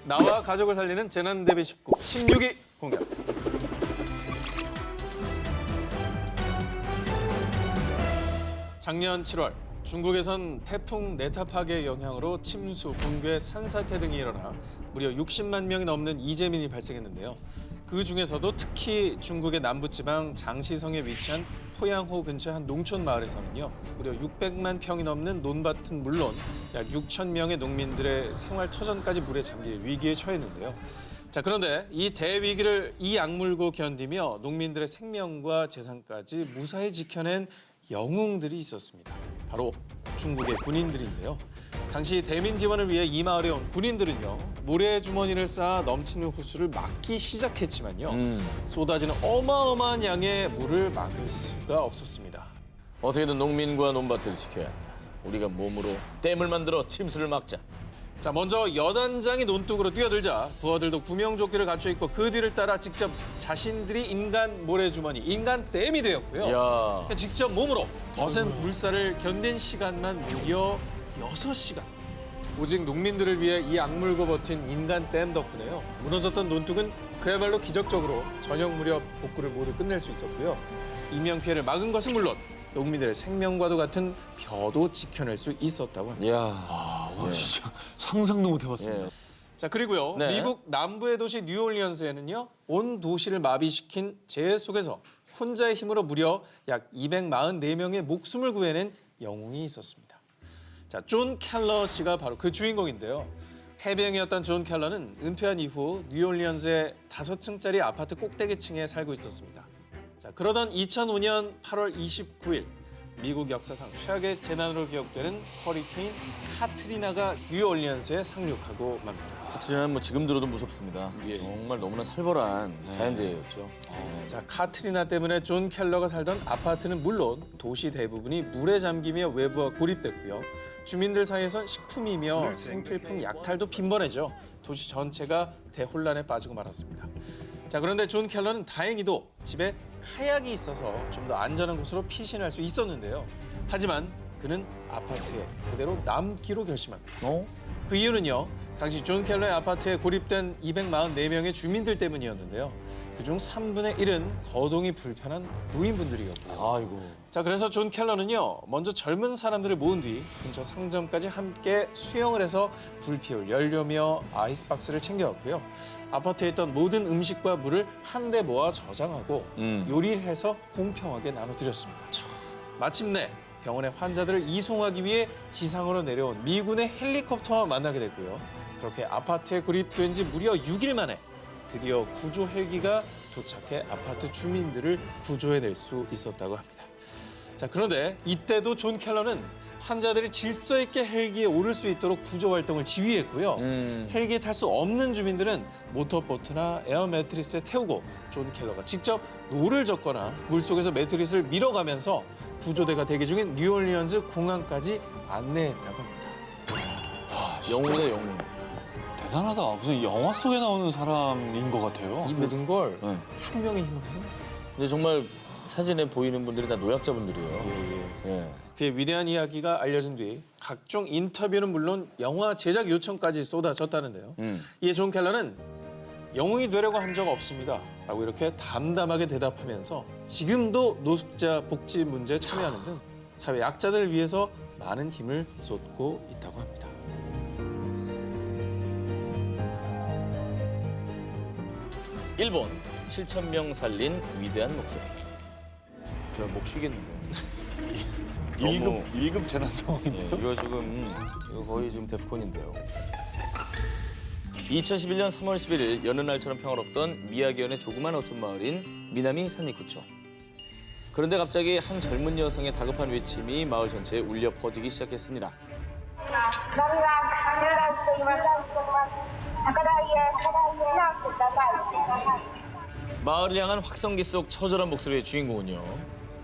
나와 가족을 살리는 재난 대비 19, 16위 공개합니다. 작년 7월 중국에선 태풍 네타팍의 영향으로 침수, 붕괴, 산사태 등이 일어나 무려 60만 명이 넘는 이재민이 발생했는데요. 그 중에서도 특히 중국의 남부지방 장시성에 위치한 포양호 근처 한 농촌 마을에서는요. 무려 600만 평이 넘는 논밭은 물론 약 6천 명의 농민들의 생활 터전까지 물에 잠길 위기에 처했는데요. 자, 그런데 이 대위기를 이 악물고 견디며 농민들의 생명과 재산까지 무사히 지켜낸 영웅들이 있었습니다. 바로 중국의 군인들인데요. 당시 대민 지원을 위해 이 마을에 온 군인들은요. 모래주머니를 쌓아 넘치는 호수를 막기 시작했지만요. 쏟아지는 어마어마한 양의 물을 막을 수가 없었습니다. 어떻게든 농민과 논밭을 지켜야 한다. 우리가 몸으로 댐을 만들어 침수를 막자. 자, 먼저 여단장이 논둑으로 뛰어들자 부하들도 구명조끼를 갖춰 입고 그 뒤를 따라 직접 자신들이 인간 모래주머니, 인간 댐이 되었고요. 야, 직접 몸으로 거센 물살을 견딘 시간만 무려 6시간. 오직 농민들을 위해 이 악물고 버틴 인간 댐 덕분에요. 무너졌던 논둑은 그야말로 기적적으로 저녁 무렵 복구를 모두 끝낼 수 있었고요. 인명피해를 막은 것은 물론 농민들의 생명과도 같은 벼도 지켜낼 수 있었다고 합니다. 야, 진짜 상상도 못 해봤습니다. 예. 자, 그리고요. 네. 미국 남부의 도시 뉴올리언스에는요. 온 도시를 마비시킨 재해 속에서 혼자의 힘으로 무려 약 244명의 목숨을 구해낸 영웅이 있었습니다. 자, 존 켈러 씨가 바로 그 주인공인데요. 해병이었던 존 켈러는 은퇴한 이후 뉴올리언스의 5층짜리 아파트 꼭대기층에 살고 있었습니다. 자, 그러던 2005년 8월 29일 미국 역사상 최악의 재난으로 기억되는 허리케인 카트리나가 뉴올리언스에 상륙하고 맙니다. 카트리나는 뭐 지금 들어도 무섭습니다. 예. 정말 너무나 살벌한 자연재해였죠. 자, 카트리나 때문에 존 켈러가 살던 아파트는 물론 도시 대부분이 물에 잠기며 외부와 고립됐고요. 주민들 사이에선 식품이며 생필품 약탈도 빈번해져 도시 전체가 대혼란에 빠지고 말았습니다. 자, 그런데 존 켈러는 다행히도 집에 카약이 있어서 좀 더 안전한 곳으로 피신할 수 있었는데요. 하지만 그는 아파트에 그대로 남기로 결심합니다. 그 이유는요. 당시 존 켈러의 아파트에 고립된 244명의 주민들 때문이었는데요. 그중 3분의 1은 거동이 불편한 노인분들이었고요. 아이고. 자, 그래서 존 켈러는요. 먼저 젊은 사람들을 모은 뒤 근처 상점까지 함께 수영을 해서 불 피울 연료며 아이스박스를 챙겨왔고요. 아파트에 있던 모든 음식과 물을 한데 모아 저장하고 요리를 해서 공평하게 나눠드렸습니다. 마침내 병원에 환자들을 이송하기 위해 지상으로 내려온 미군의 헬리콥터와 만나게 됐고요. 그렇게 아파트에 고립된 지 무려 6일 만에 드디어 구조 헬기가 도착해 아파트 주민들을 구조해낼 수 있었다고 합니다. 자, 그런데 이때도 존 켈러는 환자들이 질서 있게 헬기에 오를 수 있도록 구조 활동을 지휘했고요. 헬기에 탈 수 없는 주민들은 모터보트나 에어 매트리스에 태우고 존 켈러가 직접 노를 젓거나 물속에서 매트리스를 밀어가면서 구조대가 대기 중인 뉴올리언즈 공항까지 안내했다고 합니다. 영웅이네, 영웅. 대단하다. 무슨 영화 속에 나오는 사람인 것 같아요. 이 모든 걸 네. 숙명의 힘으로 해요. 근데 정말 사진에 보이는 분들이 다 노약자분들이에요. 예. 그의 위대한 이야기가 알려진 뒤 각종 인터뷰는 물론 영화 제작 요청까지 쏟아졌다는데요. 이에 존 켈러는 영웅이 되려고 한 적 없습니다. 라고 이렇게 담담하게 대답하면서 지금도 노숙자 복지 문제에 참여하는 등 사회 약자들을 위해서 많은 힘을 쏟고 있다고 합니다. 일본 7,000명 살린 위대한 목소리. 제가 목 쉬겠는데. 너무- 1급 재난 상황인데. 예, 이거 이거 거의 지금 데프콘인데요. 2011년 3월 11일 여느 날처럼 평화롭던 미야기현의 조그만 어촌 마을인 미나미 산리쿠초. 그런데 갑자기 한 젊은 여성의 다급한 외침이 마을 전체에 울려 퍼지기 시작했습니다. 마을을 향한 확성기 속 처절한 목소리의 주인공은요.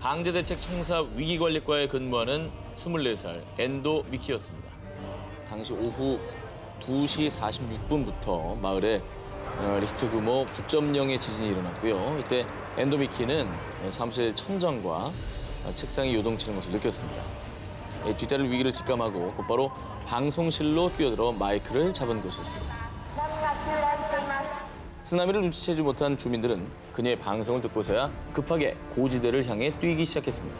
방제대책 청사 위기관리과에 근무하는 24살 엔도 미키였습니다. 당시 오후 2시 46분부터 마을에 리히터 규모 9.0의 지진이 일어났고요. 이때 엔도 미키는 사무실 천정과 책상이 요동치는 것을 느꼈습니다. 뒤따를 위기를 직감하고 곧바로 방송실로 뛰어들어 마이크를 잡은 것이었습니다. 쓰나미를 눈치채지 못한 주민들은 그녀의 방송을 듣고서야 급하게 고지대를 향해 뛰기 시작했습니다.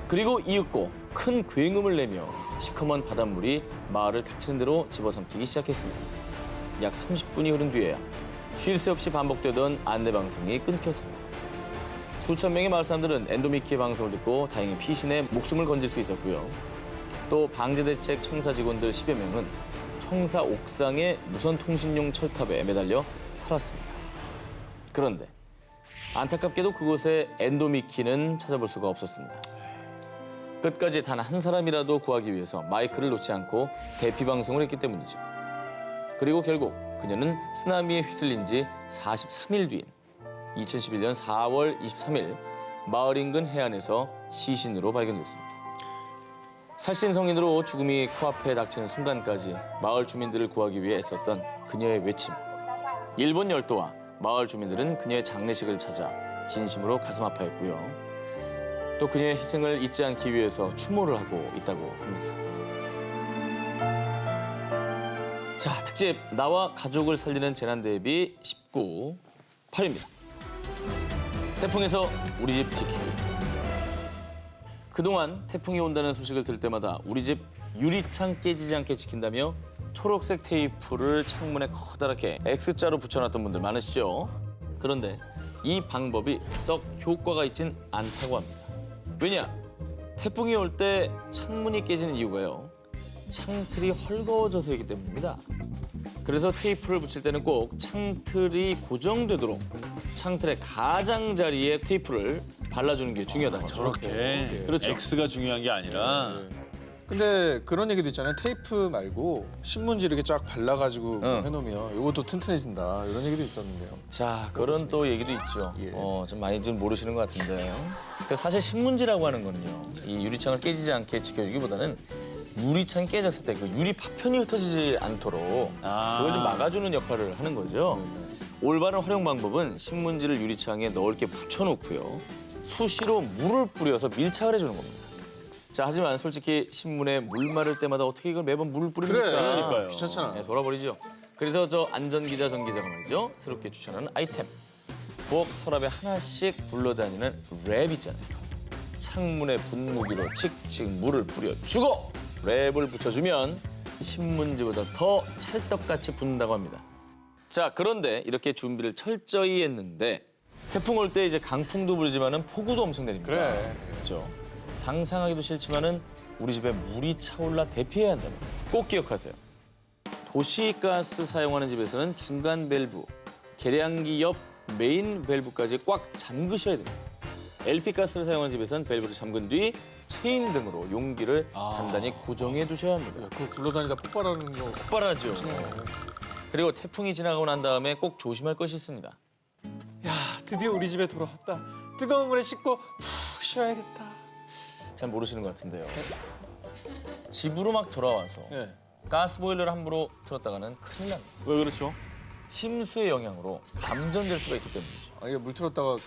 그리고 이윽고 큰 굉음을 내며 시커먼 바닷물이 마을을 닥치는 대로 집어삼키기 시작했습니다. 약 30분이 흐른 뒤에야 쉴 새 없이 반복되던 안내방송이 끊겼습니다. 수천 명의 마을 사람들은 엔도미키의 방송을 듣고 다행히 피신의 목숨을 건질 수 있었고요. 또 방제대책 청사 직원들 10여 명은 청사 옥상의 무선통신용 철탑에 매달려 살았습니다. 그런데 안타깝게도 그곳에 엔도미키는 찾아볼 수가 없었습니다. 끝까지 단 한 사람이라도 구하기 위해서 마이크를 놓지 않고 대피 방송을 했기 때문이죠. 그리고 결국 그녀는 쓰나미에 휘둘린 지 43일 뒤인 2011년 4월 23일 마을 인근 해안에서 시신으로 발견됐습니다. 살신성인으로 죽음이 코앞에 닥치는 순간까지 마을 주민들을 구하기 위해 애썼던 그녀의 외침. 일본 열도와 마을 주민들은 그녀의 장례식을 찾아 진심으로 가슴 아파했고요. 또 그녀의 희생을 잊지 않기 위해서 추모를 하고 있다고 합니다. 자, 특집 나와 가족을 살리는 재난 대비 19, 8입니다. 태풍에서 우리 집 지키기. 그동안 태풍이 온다는 소식을 들을 때마다 우리 집 유리창 깨지지 않게 지킨다며 초록색 테이프를 창문에 커다랗게 X자로 붙여놨던 분들 많으시죠? 그런데 이 방법이 썩 효과가 있진 않다고 합니다. 왜냐? 태풍이 올 때 창문이 깨지는 이유가요. 창틀이 헐거워져서이기 때문입니다. 그래서 테이프를 붙일 때는 꼭 창틀이 고정되도록 창틀의 가장자리에 테이프를 발라주는 게 중요하다고 하죠. 저렇게 그렇죠. X가 중요한 게 아니라 근데 그런 얘기도 있잖아요. 테이프 말고 신문지 이렇게 쫙 발라가지고 응. 해놓으면 이것도 튼튼해진다. 이런 얘기도 있었는데요. 자, 그런 또 얘기도 있죠. 예. 좀 많이 좀 모르시는 것 같은데요. 사실 신문지라고 하는 거는요. 이 유리창을 깨지지 않게 지켜주기보다는 유리창이 깨졌을 때 그 유리 파편이 흩어지지 않도록 그걸 좀 막아주는 역할을 하는 거죠. 올바른 활용 방법은 신문지를 유리창에 넓게 붙여놓고요. 수시로 물을 뿌려서 밀착을 해주는 겁니다. 자, 하지만 솔직히 신문에 물 마를 때마다 어떻게 이걸 매번 물을 뿌립니까? 그래. 그러니까요. 귀찮잖아. 네, 돌아버리죠. 그래서 저 안전기자 전기자가 말이죠. 새롭게 추천하는 아이템. 부엌 서랍에 하나씩 굴러다니는 랩 있잖아요. 창문에 분무기로 칙칙 물을 뿌려주고 랩을 붙여주면 신문지보다 더 찰떡같이 붙는다고 합니다. 자, 그런데 이렇게 준비를 철저히 했는데 태풍 올 때 이제 강풍도 불지만은 폭우도 엄청 내립니다. 그래. 그렇죠. 상상하기도 싫지만은 우리 집에 물이 차올라 대피해야 한다면 꼭 기억하세요. 도시가스 사용하는 집에서는 중간 밸브, 계량기 옆 메인 밸브까지 꽉 잠그셔야 됩니다. LP가스를 사용하는 집에서는 밸브를 잠근 뒤 체인 등으로 용기를 단단히 고정해 두셔야 합니다. 그거 굴러다니다 폭발하는 거. 폭발하죠. 그리고 태풍이 지나가고 난 다음에 꼭 조심할 것이 있습니다. 야, 드디어 우리 집에 돌아왔다. 뜨거운 물에 씻고 푹 쉬어야겠다. 잘 모르시는 것 같은데요. 집으로 막 돌아와서 예. 가스보일러를 함부로 틀었다가는 큰일 납니다. 왜 그렇죠? 침수의 영향으로 감전될 수가 있기 때문이죠. 아, 이게 물 틀었다가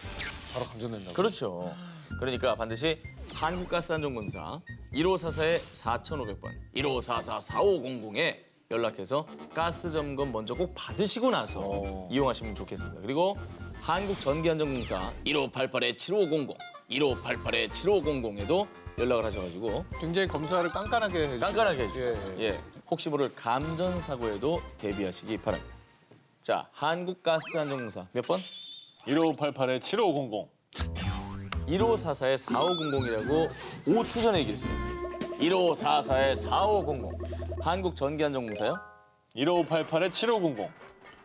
바로 감전된다고. 그렇죠. 그러니까 반드시 한국가스안전공사 1544-4500번, 1544-4500에 연락해서 가스 점검 먼저 꼭 받으시고 나서 이용하시면 좋겠습니다. 그리고 한국전기안전공사 1588-7500, 1588-7500에도 연락을 하셔가지고 굉장히 검사를 깐깐하게 해주죠. 깐깐하게 해주죠. 예, 예. 혹시 모를 감전 사고에도 대비하시기 바랍니다. 자, 한국가스안전공사 몇 번? 1588-7500. 1544-4500이라고 5초 전에 얘기했어요. 1544-4500. 한국전기안전공사요? 1588-7500.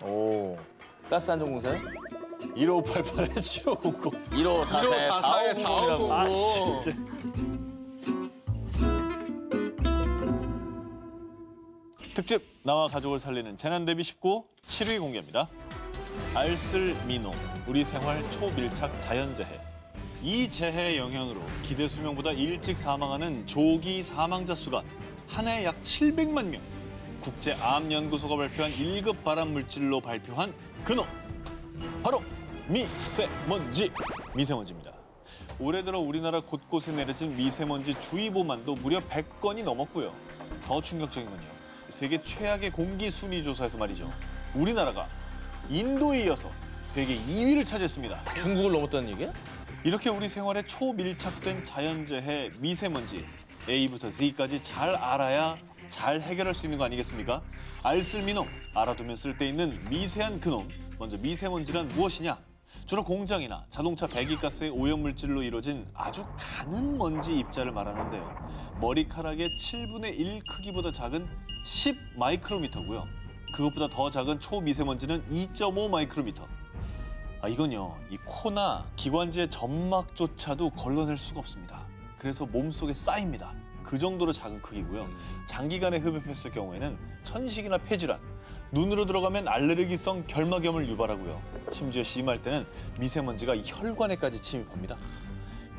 오. 가스안전공사요? 1588-7500. 1544-4500이라고. 아, 진짜. 특집 나와 가족을 살리는 재난 대비 19 7위 공개입니다. 알쓸미노 우리 생활 초밀착 자연재해. 이 재해의 영향으로 기대 수명보다 일찍 사망하는 조기 사망자 수가 한 해에 약 700만 명. 국제암연구소가 발표한 1급 발암 물질로 발표한 근원. 바로 미세먼지. 미세먼지입니다. 올해 들어 우리나라 곳곳에 내려진 미세먼지 주의보만도 무려 100건이 넘었고요. 더 충격적인 건요. 세계 최악의 공기 순위 조사에서 말이죠. 우리나라가 인도에 이어서 세계 2위를 차지했습니다. 중국을 넘었다는 얘기야? 이렇게 우리 생활에 초밀착된 자연재해, 미세먼지, A부터 Z까지 잘 알아야 잘 해결할 수 있는 거 아니겠습니까? 알쓸미농, 알아두면 쓸데있는 미세한 근원. 먼저 미세먼지란 무엇이냐? 주로 공장이나 자동차 배기가스의 오염물질로 이루어진 아주 가는 먼지 입자를 말하는데요. 머리카락의 7분의 1 크기보다 작은 10 마이크로미터고요. 그것보다 더 작은 초미세먼지는 2.5 마이크로미터. 이건요, 이 코나 기관지의 점막조차도 걸러낼 수가 없습니다. 그래서 몸속에 쌓입니다. 그 정도로 작은 크기고요. 장기간에 흡입했을 경우에는 천식이나 폐질환, 눈으로 들어가면 알레르기성 결막염을 유발하고요. 심지어 심할 때는 미세먼지가 혈관에까지 침입합니다.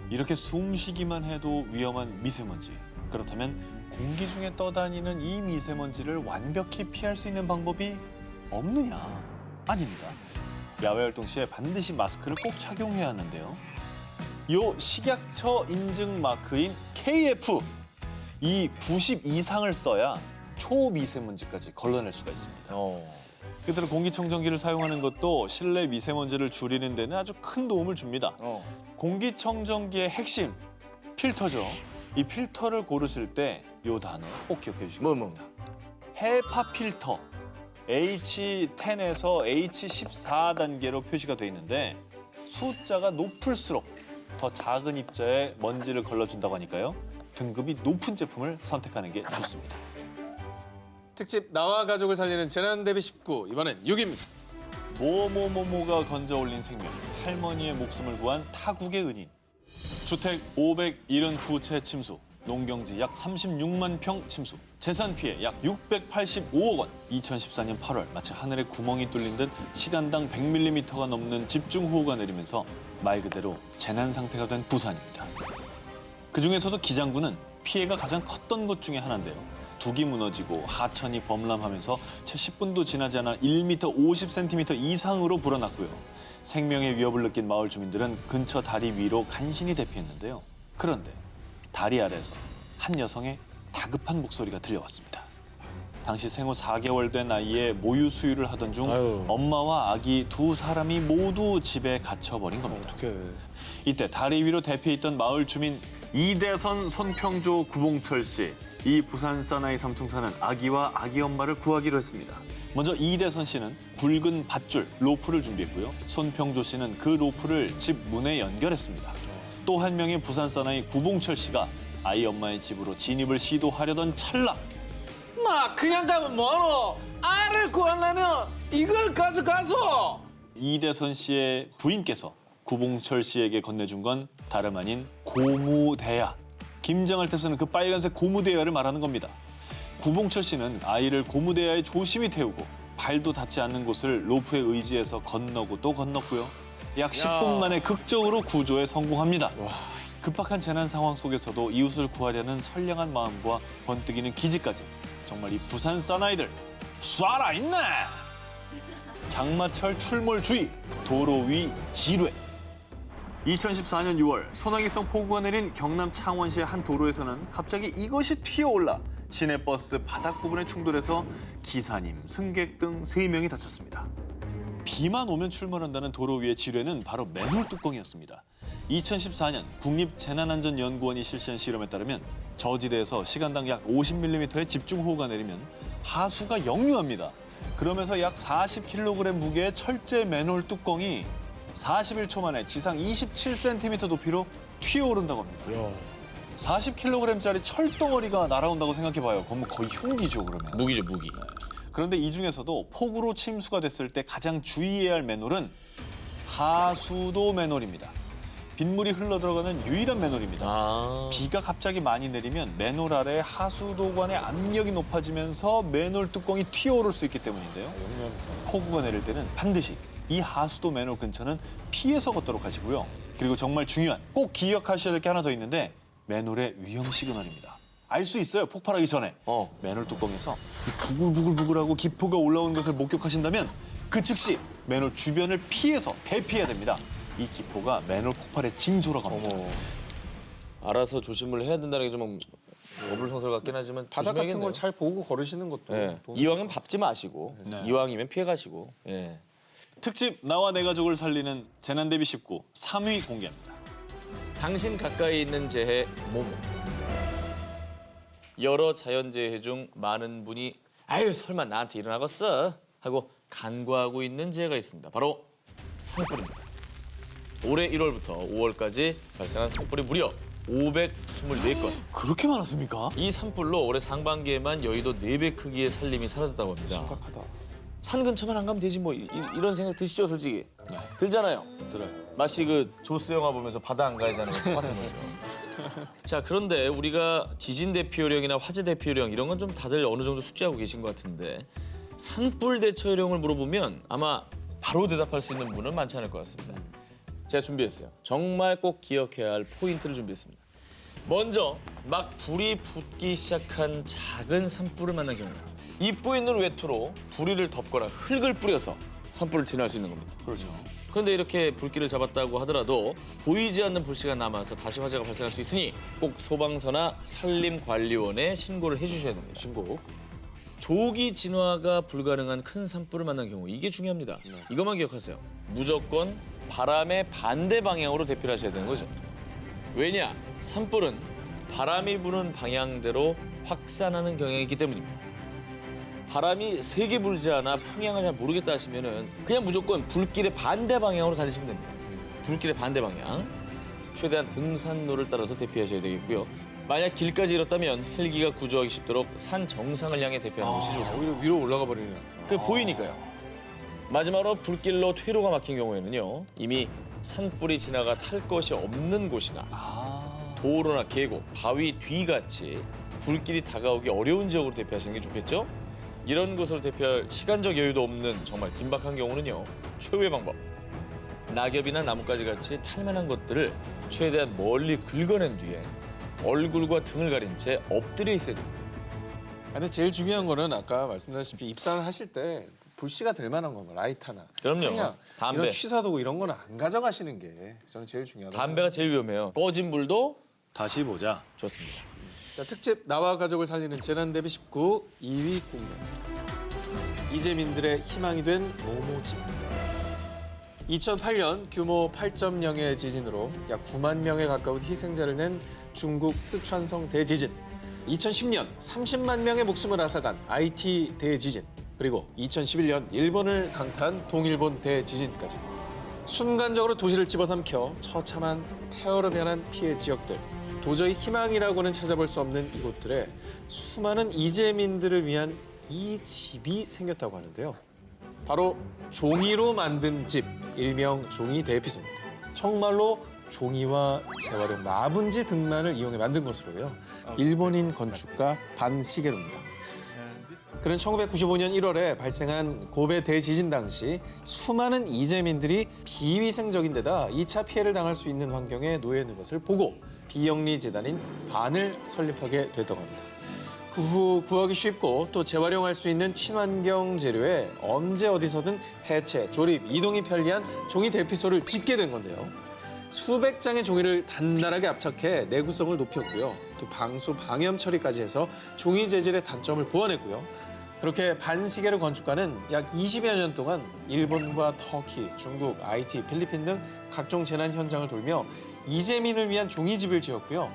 이렇게 숨쉬기만 해도 위험한 미세먼지. 그렇다면 공기 중에 떠다니는 이 미세먼지를 완벽히 피할 수 있는 방법이 없느냐? 아닙니다. 야외 활동 시에 반드시 마스크를 꼭 착용해야 하는데요. 요 식약처 인증 마크인 KF, 이 90 이상을 써야 초미세먼지까지 걸러낼 수가 있습니다. 그대로 공기청정기를 사용하는 것도 실내 미세먼지를 줄이는 데는 아주 큰 도움을 줍니다. 공기청정기의 핵심, 필터죠. 이 필터를 고르실 때 요 단어 꼭 기억해 주시기 바랍니다. 헤파 필터. H10에서 H14단계로 표시가 돼 있는데 숫자가 높을수록 더 작은 입자에 먼지를 걸러준다고 하니까요. 등급이 높은 제품을 선택하는 게 좋습니다. 특집 나와 가족을 살리는 재난 대비 19 이번엔 6입니다. 모모모모가 건져 올린 생명, 할머니의 목숨을 구한 타국의 은인. 주택 572채 침수, 농경지 약 36만 평 침수, 재산 피해 약 685억 원. 2014년 8월 마치 하늘에 구멍이 뚫린 듯 시간당 100mm가 넘는 집중호우가 내리면서 말 그대로 재난 상태가 된 부산입니다. 그중에서도 기장군은 피해가 가장 컸던 것 중에 하나인데요. 둑이 무너지고 하천이 범람하면서 채 10분도 지나지 않아 1m 50cm 이상으로 불어났고요. 생명의 위협을 느낀 마을 주민들은 근처 다리 위로 간신히 대피했는데요. 그런데 다리 아래에서 한 여성의 다급한 목소리가 들려왔습니다. 당시 생후 4개월 된 아이의 모유 수유를 하던 중 엄마와 아기 두 사람이 모두 집에 갇혀버린 겁니다. 어떡해. 이때 다리 위로 대피했던 마을 주민 이대선 손평조 구봉철 씨. 이 부산 사나이 삼총사는 아기와 아기 엄마를 구하기로 했습니다. 먼저 이대선 씨는 굵은 밧줄, 로프를 준비했고요. 손평조 씨는 그 로프를 집 문에 연결했습니다. 또 한 명의 부산 사나이 구봉철 씨가 아이 엄마의 집으로 진입을 시도하려던 찰나 마 그냥 가면 뭐하노? 알을 구하려면 이걸 가져가서. 이대선 씨의 부인께서 구봉철 씨에게 건네준 건 다름 아닌 고무대야. 김장할 때 쓰는 그 빨간색 고무대야를 말하는 겁니다. 구봉철 씨는 아이를 고무대야에 조심히 태우고 발도 닿지 않는 곳을 로프에 의지해서 건너고 또 건넜고요. 약 10분 만에 극적으로 구조에 성공합니다. 급박한 재난 상황 속에서도 이웃을 구하려는 선량한 마음과 번뜩이는 기지까지 정말 이 부산 사나이들 쏴라 있네! 장마철 출몰 주의, 도로 위 지뢰. 2014년 6월 소나기성 폭우가 내린 경남 창원시의 한 도로에서는 갑자기 이것이 튀어올라 시내버스 바닥 부분에 충돌해서 기사님, 승객 등 3명이 다쳤습니다. 비만 오면 출몰한다는 도로 위의 지뢰는 바로 맨홀 뚜껑이었습니다. 2014년 국립재난안전연구원이 실시한 실험에 따르면 저지대에서 시간당 약 50mm의 집중호우가 내리면 하수가 역류합니다. 그러면서 약 40kg 무게의 철제 맨홀 뚜껑이 41초 만에 지상 27cm 높이로 튀어오른다고 합니다. 40kg짜리 철덩어리가 날아온다고 생각해봐요. 그건 거의 흉기죠, 그러면. 무기죠, 무기. 그런데 이 중에서도 폭우로 침수가 됐을 때 가장 주의해야 할 맨홀은 하수도 맨홀입니다. 빗물이 흘러들어가는 유일한 맨홀입니다. 비가 갑자기 많이 내리면 맨홀 아래 하수도관의 압력이 높아지면서 맨홀 뚜껑이 튀어오를 수 있기 때문인데요. 폭우가 내릴 때는 반드시 이 하수도 맨홀 근처는 피해서 걷도록 하시고요. 그리고 정말 중요한 꼭 기억하셔야 될 게 하나 더 있는데 맨홀의 위험 시그널입니다. 알 수 있어요, 폭발하기 전에. 맨홀 뚜껑에서 부글부글부글하고 기포가 올라오는 것을 목격하신다면 그 즉시 맨홀 주변을 피해서 대피해야 됩니다. 이 기포가 맨홀 폭발의 징조라고 합니다. 알아서 조심을 해야 된다는 게 좀 어불성설 같긴 하지만 바닥 같은 조심해야겠네요. 걸 잘 보고 걸으시는 것도 예. 도움이 이왕은 밟지 마시고 네. 이왕이면 피해 가시고. 예. 특집 나와 내 가족을 살리는 재난 대비 19 3위 공개합니다. 당신 가까이 있는 재해 모모. 여러 자연재해 중 많은 분이 아유 설마 나한테 일어나겠어 하고 간과하고 있는 재해가 있습니다. 바로 산불입니다. 올해 1월부터 5월까지 발생한 산불이 무려 524건. 그렇게 많았습니까? 이 산불로 올해 상반기에만 여의도 4배 크기의 산림이 사라졌다고 합니다. 심각하다. 산 근처만 안 가면 되지 뭐 이런 생각 드시죠 솔직히? 들잖아요. 들어요. 마치 그 조스 영화 보면서 바다 안 가야지 하는 거 똑같은 거죠. 자 그런데 우리가 지진 대피 요령이나 화재 대피 요령 이런 건 좀 다들 어느 정도 숙지하고 계신 것 같은데 산불 대처 요령을 물어보면 아마 바로 대답할 수 있는 분은 많지 않을 것 같습니다. 제가 준비했어요. 정말 꼭 기억해야 할 포인트를 준비했습니다. 먼저 막 불이 붙기 시작한 작은 산불을 만난 경우 입고 있는 외투로 부리를 덮거나 흙을 뿌려서 산불을 진화할 수 있는 겁니다. 그렇죠. 그런데 이렇게 불길을 잡았다고 하더라도 보이지 않는 불씨가 남아서 다시 화재가 발생할 수 있으니 꼭 소방서나 산림관리원에 신고를 해주셔야 됩니다. 신고. 조기 진화가 불가능한 큰 산불을 만난 경우 이게 중요합니다. 이것만 기억하세요. 무조건 바람의 반대 방향으로 대피를 하셔야 되는 거죠. 왜냐? 산불은 바람이 부는 방향대로 확산하는 경향이 있기 때문입니다. 바람이 세게 불지 않아 풍향을 잘 모르겠다 하시면은 그냥 무조건 불길의 반대 방향으로 다니시면 됩니다. 불길의 반대 방향. 최대한 등산로를 따라서 대피하셔야 되겠고요. 만약 길까지 잃었다면 헬기가 구조하기 쉽도록 산 정상을 향해 대피하는 것이 좋습니다. 오히려 위로 올라가 버리는. 그 보이니까요. 마지막으로 불길로 퇴로가 막힌 경우에는요. 이미 산불이 지나가 탈 것이 없는 곳이나 도로나 계곡, 바위 뒤같이 불길이 다가오기 어려운 지역으로 대피하시는 게 좋겠죠? 이런 곳으로 대피할 시간적 여유도 없는 정말 긴박한 경우는요. 최후의 방법. 낙엽이나 나뭇가지 같이 탈만한 것들을 최대한 멀리 긁어낸 뒤에 얼굴과 등을 가린 채 엎드려 있어야 됩니다. 근데 제일 중요한 거는 아까 말씀드렸다시피 입산을 하실 때 불씨가 될 만한 건 라이터나 그럼요. 그냥 담배. 이런 취사도구 이런 거는 안 가져가시는 게 저는 제일 중요하다고 담배가 제일 위험해요. 꺼진 불도 다시 보자. 좋습니다. 자, 특집 나와 가족을 살리는 재난 대비 19 2위 공개합니다. 이재민들의 희망이 된 모모집. 2008년 규모 8.0의 지진으로 약 9만 명에 가까운 희생자를 낸 중국 스촨성 대지진. 2010년 30만 명의 목숨을 앗아간 IT 대지진. 그리고 2011년 일본을 강타한 동일본 대지진까지. 순간적으로 도시를 집어삼켜 처참한 폐허로 변한 피해 지역들. 도저히 희망이라고는 찾아볼 수 없는 이곳들에 수많은 이재민들을 위한 이 집이 생겼다고 하는데요. 바로 종이로 만든 집, 일명 종이 대피소입니다. 정말로 종이와 재활용 마분지 등만을 이용해 만든 것으로요. 일본인 건축가 반시게로입니다. 그는 1995년 1월에 발생한 고베 대지진 당시 수많은 이재민들이 비위생적인 데다 2차 피해를 당할 수 있는 환경에 놓여 있는 것을 보고 비영리 재단인 반을 설립하게 됐다고 합니다. 그 후 구하기 쉽고 또 재활용할 수 있는 친환경 재료에 언제 어디서든 해체, 조립, 이동이 편리한 종이 대피소를 짓게 된 건데요. 수백 장의 종이를 단단하게 압착해 내구성을 높였고요. 또 방수, 방염 처리까지 해서 종이 재질의 단점을 보완했고요. 그렇게 반시게로 건축가는 약 20여 년 동안 일본과 터키, 중국, IT, 필리핀 등 각종 재난 현장을 돌며 이재민을 위한 종이집을 지었고요.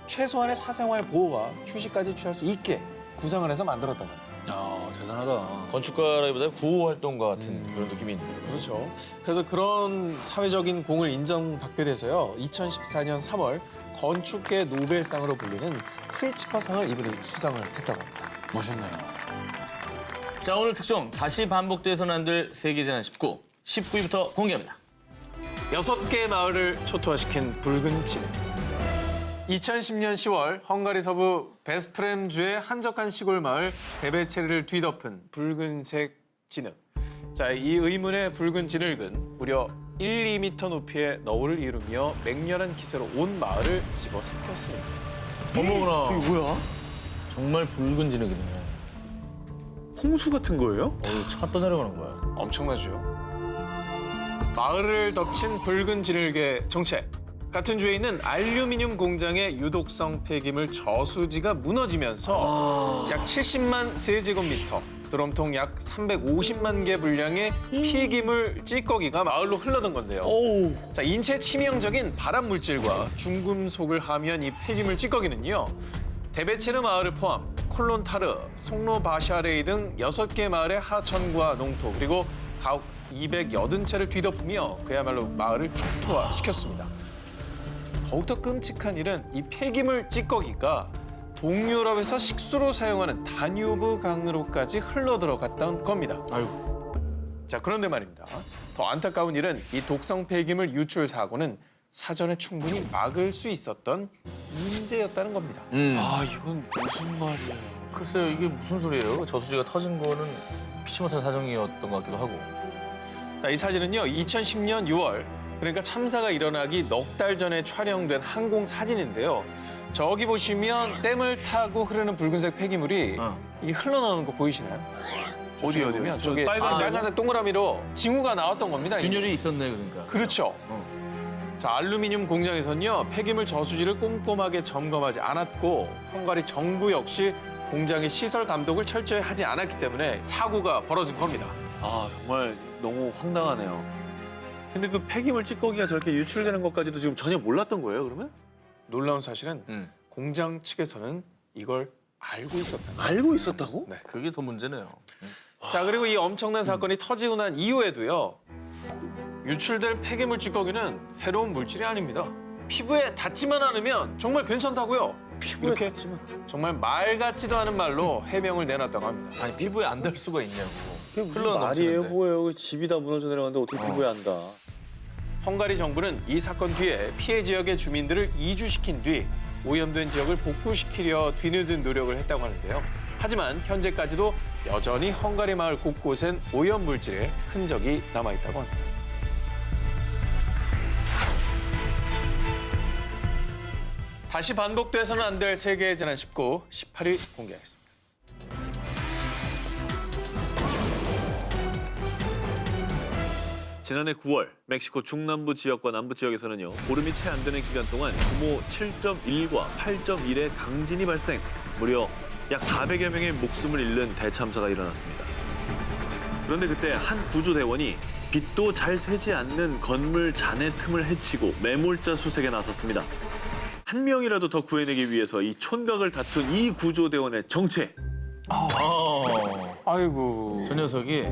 최소한의 사생활 보호와 휴식까지 취할 수 있게 구상을 해서 만들었다고 합니다. 야, 대단하다. 건축가라기보다 구호 활동가 같은 그런 느낌이 있네요. 그렇죠. 그래서 그런 사회적인 공을 인정받게 돼서요. 2014년 3월 건축계 노벨상으로 불리는 프리츠커상을 이분이 수상을 했다고 합니다. 멋있네요. 자 오늘 특종 다시 반복돼서는 안 될 세계재난 19, 19위부터 공개합니다. 6개 마을을 초토화시킨 붉은 진흙. 2010년 10월 헝가리 서부 베스프렘주의 한적한 시골 마을 베베체르를 뒤덮은 붉은색 진흙. 자, 이 의문의 붉은 진흙은 무려 1, 2m 높이의 너울을 이루며 맹렬한 기세로 온 마을을 집어삼켰습니다. 어머나. 저기 뭐야? 정말 붉은 진흙이네. 홍수 같은 거예요? 차가 떠내려가는 거야. 엄청나죠? 마을을 덮친 붉은 진흙의 정체. 같은 주에 있는 알루미늄 공장의 유독성 폐기물 저수지가 무너지면서 약 70만 세제곱미터, 드럼통 약 350만 개 분량의 폐기물 찌꺼기가 마을로 흘러든 건데요. 자, 인체 치명적인 발암 물질과 중금속을 함유한 이 폐기물 찌꺼기는요. 데베체르 마을을 포함 콜론타르, 송로바샤레이 등 6개 마을의 하천과 농토 그리고 가옥 280채를 뒤덮으며 그야말로 마을을 초토화시켰습니다. 더욱더 끔찍한 일은 이 폐기물 찌꺼기가 동유럽에서 식수로 사용하는 다뉴브 강으로까지 흘러들어갔던 겁니다. 아유. 자, 그런데 말입니다. 더 안타까운 일은 이 독성 폐기물 유출 사고는 사전에 충분히 막을 수 있었던 인재였다는 겁니다. 이건 무슨 말이에요? 글쎄요, 이게 무슨 소리예요? 저수지가 터진 거는 피치 못한 사정이었던 것 같기도 하고. 자, 이 사진은요, 2010년 6월, 그러니까 참사가 일어나기 넉 달 전에 촬영된 항공 사진인데요. 저기 보시면 댐을 타고 흐르는 붉은색 폐기물이 이게 흘러나오는 거 보이시나요? 어디요? 보면 저게 빨간 빨간색 동그라미로 징후가 나왔던 겁니다. 이게. 균열이 있었네, 그러니까. 그렇죠. 자, 알루미늄 공장에서는요, 폐기물 저수지를 꼼꼼하게 점검하지 않았고 헝가리 정부 역시 공장의 시설 감독을 철저히 하지 않았기 때문에 사고가 벌어진 겁니다. 정말 너무 황당하네요. 근데 그 폐기물 찌꺼기가 저렇게 유출되는 것까지도 지금 전혀 몰랐던 거예요, 그러면? 놀라운 사실은 공장 측에서는 이걸 알고 있었다는 거예요. 알고 있었다고? 네. 그게 더 문제네요. 자, 그리고 이 엄청난 사건이 터지고 난 이후에도요. 유출될 폐기물 찌꺼기는 해로운 물질이 아닙니다. 피부에 닿지만 않으면 정말 괜찮다고요. 이렇게 정말 말 같지도 않은 말로 해명을 내놨다고 합니다. 아니, 피부에 안 닿을 수가 있냐고. 무슨 말이에요, 뭐예요? 집이 다 무너져 내려가는데 어떻게 피부에 안 닿아? 헝가리 정부는 이 사건 뒤에 피해 지역의 주민들을 이주시킨 뒤 오염된 지역을 복구시키려 뒤늦은 노력을 했다고 하는데요. 하지만 현재까지도 여전히 헝가리 마을 곳곳엔 오염 물질의 흔적이 남아있다고 합니다. 다시 반복돼서는 안 될 세계의 재난 19, 18위 공개하겠습니다. 지난해 9월 멕시코 중남부 지역과 남부 지역에서는요. 보름이 채 안 되는 기간 동안 규모 7.1과 8.1의 강진이 발생. 무려 약 400여 명의 목숨을 잃는 대참사가 일어났습니다. 그런데 그때 한 구조대원이 빛도 잘 쇠지 않는 건물 잔해 틈을 헤치고 매몰자 수색에 나섰습니다. 한 명이라도 더 구해내기 위해서 이 촌각을 다툰 이 구조대원의 정체. 아이고. 저 녀석이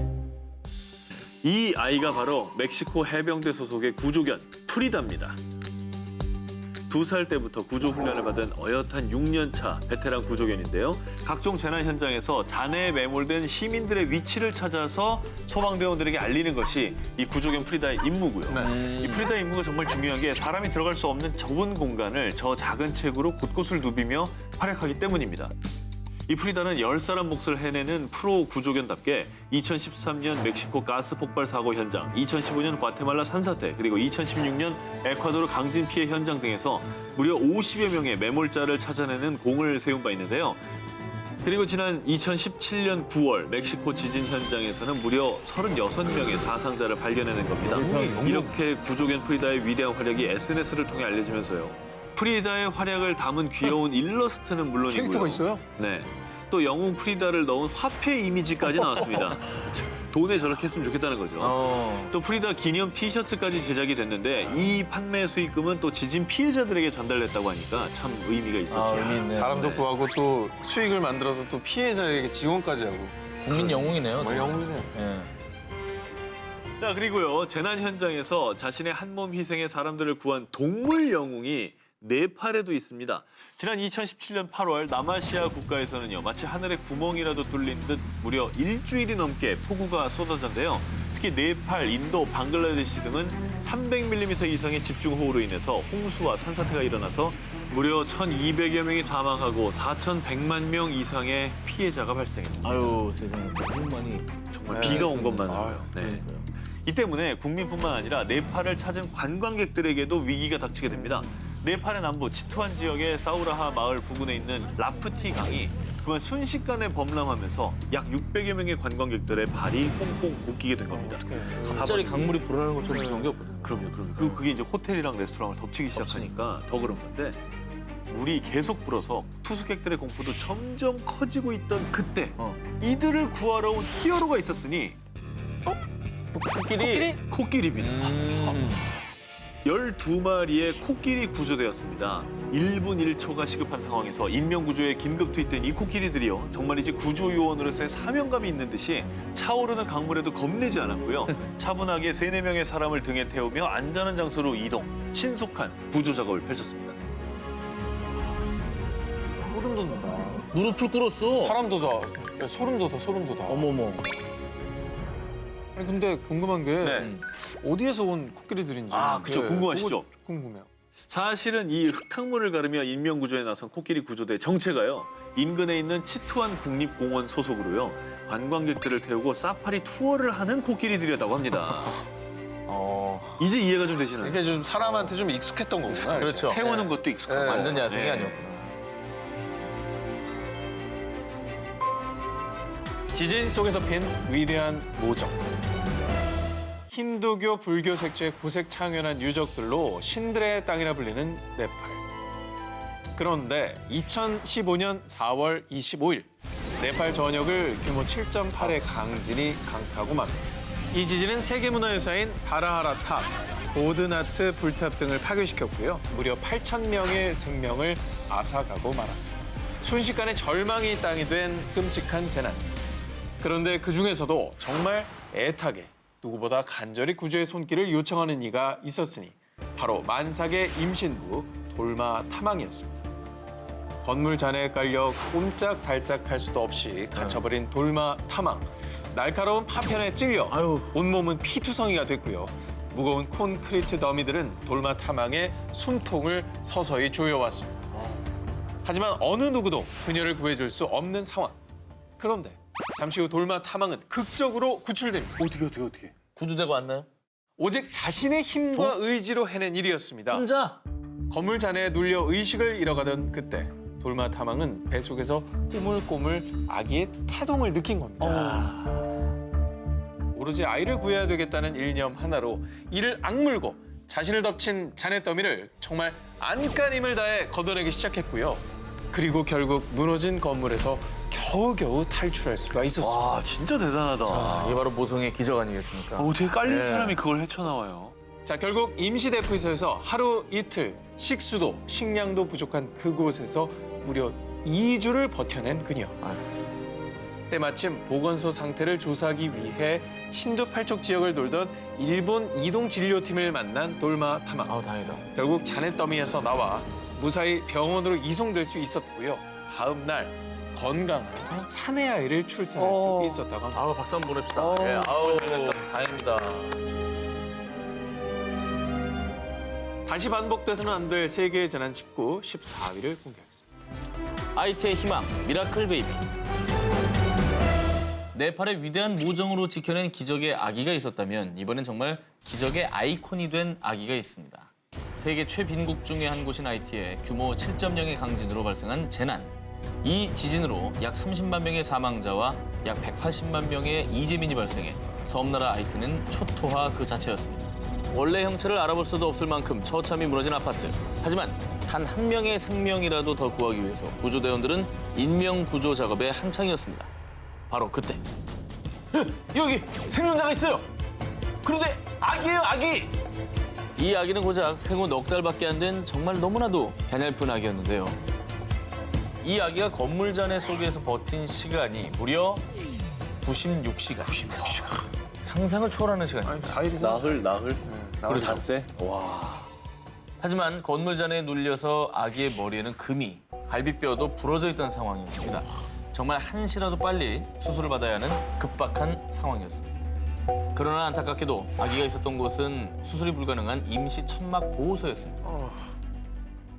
이 아이가 바로 멕시코 해병대 소속의 구조견 프리다입니다. 2살 때부터 구조 훈련을 받은 어엿한 6년차 베테랑 구조견인데요. 각종 재난 현장에서 잔해에 매몰된 시민들의 위치를 찾아서 소방대원들에게 알리는 것이 이 구조견 프리다의 임무고요. 이 프리다의 임무가 정말 중요한 게 사람이 들어갈 수 없는 좁은 공간을 저 작은 체구로 곳곳을 누비며 활약하기 때문입니다. 이 프리다는 10사람 몫을 해내는 프로 구조견답게 2013년 멕시코 가스 폭발 사고 현장, 2015년 과테말라 산사태, 그리고 2016년 에콰도르 강진 피해 현장 등에서 무려 50여 명의 매몰자를 찾아내는 공을 세운 바 있는데요. 그리고 지난 2017년 9월 멕시코 지진 현장에서는 무려 36명의 사상자를 발견해낸 겁니다. 이렇게 구조견 프리다의 위대한 활약이 SNS를 통해 알려지면서요. 프리다의 활약을 담은 귀여운 일러스트는 물론이고요. 캐릭터가 있어요? 네. 또 영웅 프리다를 넣은 화폐 이미지까지 나왔습니다. 돈에 저렇게 했으면 좋겠다는 거죠. 또 프리다 기념 티셔츠까지 제작이 됐는데 이 판매 수익금은 또 지진 피해자들에게 전달됐다고 하니까 참 의미가 있었죠. 의미 있네요. 사람도 네. 구하고 또 수익을 만들어서 또 피해자에게 지원까지 하고. 국민 영웅이네요. 정말 영웅이네요. 예. 자, 그리고요. 재난 현장에서 자신의 한몸 희생의 사람들을 구한 동물 영웅이 네팔에도 있습니다. 지난 2017년 8월 남아시아 국가에서는요. 마치 하늘에 구멍이라도 뚫린 듯 무려 일주일이 넘게 폭우가 쏟아졌는데요. 특히 네팔, 인도, 방글라데시 등은 300mm 이상의 집중호우로 인해서 홍수와 산사태가 일어나서 무려 1,200여 명이 사망하고 4,100만 명 이상의 피해자가 발생했습니다. 아유, 세상에. 너무 많이. 정말 비가 온 것만 아유, 해도. 네. 이 때문에 국민뿐만 아니라 네팔을 찾은 관광객들에게도 위기가 닥치게 됩니다. 네팔의 남부 치투안 지역의 사우라하 마을 부근에 있는 라프티 강이 그만 순식간에 범람하면서 약 600여 명의 관광객들의 발이 꽁꽁 묶이게 된 겁니다. 갑자기 강물이 불어나는 것처럼 무서운 게 없거든요. 그럼요. 그게 이제 호텔이랑 레스토랑을 덮치기 시작하니까 더 그런 건데 물이 계속 불어서 투숙객들의 공포도 점점 커지고 있던 그때 이들을 구하러 온 히어로가 있었으니 코끼리입니다. 12마리의 코끼리 구조되었습니다. 1분 1초가 시급한 상황에서 인명구조에 긴급 투입된 이 코끼리들이요. 정말이지 구조요원으로서의 사명감이 있는 듯이 차오르는 강물에도 겁내지 않았고요. 차분하게 3-4명의 사람을 등에 태우며 안전한 장소로 이동, 신속한 구조 작업을 펼쳤습니다. 소름 돋는다. 무릎을 꿇었어. 사람 돋아. 야, 소름 돋아, 소름 돋아. 어머머. 아니 근데 궁금한 게 네. 어디에서 온 코끼리들인지. 그쵸. 궁금하시죠? 그거 궁금해요. 사실은 이 흙탕물을 가르며 인명구조에 나선 코끼리 구조대 정체가요. 인근에 있는 치투안 국립공원 소속으로요. 관광객들을 태우고 사파리 투어를 하는 코끼리들이었다고 합니다. 이제 이해가 좀 되시나요? 이게 좀 사람한테 좀 익숙했던 거구나. 그렇죠. 태우는 것도 익숙하고. 네. 완전 야생이 네. 아니었구나. 지진 속에서 핀 위대한 모정. 힌두교, 불교 색채의 고색 창연한 유적들로 신들의 땅이라 불리는 네팔. 그런데 2015년 4월 25일 네팔 전역을 규모 7.8의 강진이 강타하고 맙니다. 이 지진은 세계문화유산인 바라하라 탑, 보드나트 불탑 등을 파괴시켰고요. 무려 8,000명의 생명을 앗아가고 말았습니다. 순식간에 절망이 땅이 된 끔찍한 재난. 그런데 그중에서도 정말 애타게 누구보다 간절히 구조의 손길을 요청하는 이가 있었으니 바로 만삭의 임신부 돌마 탐왕이었습니다. 건물 잔해에 깔려 꼼짝달싹할 수도 없이 갇혀버린 돌마 탐왕. 날카로운 파편에 찔려 온몸은 피투성이가 됐고요. 무거운 콘크리트 더미들은 돌마 탐왕의 숨통을 서서히 조여왔습니다. 하지만 어느 누구도 그녀를 구해줄 수 없는 상황. 그런데 잠시 후 돌마 탐왕은 극적으로 구출됩니다. 어떻게? 구조대가 왔나요? 오직 자신의 힘과 의지로 해낸 일이었습니다. 혼자? 건물 잔해에 눌려 의식을 잃어가던 그때 돌마 탐왕은 뱃속에서 꼬물꼬물 아기의 태동을 느낀 겁니다. 오로지 아이를 구해야 되겠다는 일념 하나로 이를 악물고 자신을 덮친 잔해 더미를 정말 안간힘을 다해 걷어내기 시작했고요. 그리고 결국 무너진 건물에서 겨우겨우 탈출할 수가 있었습니다. 와, 진짜 대단하다. 이게 바로 모성의 기적 아니겠습니까? 어떻게 깔린 네. 사람이 그걸 헤쳐나와요? 자, 결국 임시대피소에서 하루 이틀 식수도 식량도 부족한 그곳에서 무려 2주를 버텨낸 그녀. 때마침 보건소 상태를 조사하기 위해 신도팔척 지역을 돌던 일본 이동진료팀을 만난 돌마 탐왕. 다행이다. 결국 잔해더미에서 나와 무사히 병원으로 이송될 수 있었고요. 다음 날 건강한 사내 아이를 출산할 수 있었다고 합니다. 박수 한번 보냅시다. 예, 다행입니다. 다시 반복돼서는 안 될 세계의 재난 19, 14위를 공개하겠습니다. IT의 희망, 미라클 베이비. 네팔의 위대한 모정으로 지켜낸 기적의 아기가 있었다면 이번엔 정말 기적의 아이콘이 된 아기가 있습니다. 세계 최빈국 중의 한 곳인 IT에 규모 7.0의 강진으로 발생한 재난. 이 지진으로 약 30만 명의 사망자와 약 180만 명의 이재민이 발생해 섬나라 아이트는 초토화 그 자체였습니다. 원래 형체를 알아볼 수도 없을 만큼 처참히 무너진 아파트. 하지만 단 한 명의 생명이라도 더 구하기 위해서 구조대원들은 인명 구조 작업에 한창이었습니다. 바로 그때. 여기 생존자가 있어요. 그런데 아기예요, 아기. 이 아기는 고작 생후 넉 달밖에 안 된 정말 너무나도 가냘픈 아기였는데요. 이 아기가 건물 잔해 속에서 버틴 시간이 무려 96시간. 96시간. 상상을 초월하는 시간입니다. 나흘. 그렇죠. 닷새? 하지만 건물 잔해에 눌려서 아기의 머리에는 금이, 갈비뼈도 부러져 있던 상황이었습니다. 정말 한시라도 빨리 수술을 받아야 하는 급박한 상황이었습니다. 그러나 안타깝게도 아기가 있었던 곳은 수술이 불가능한 임시 천막 보호소였습니다.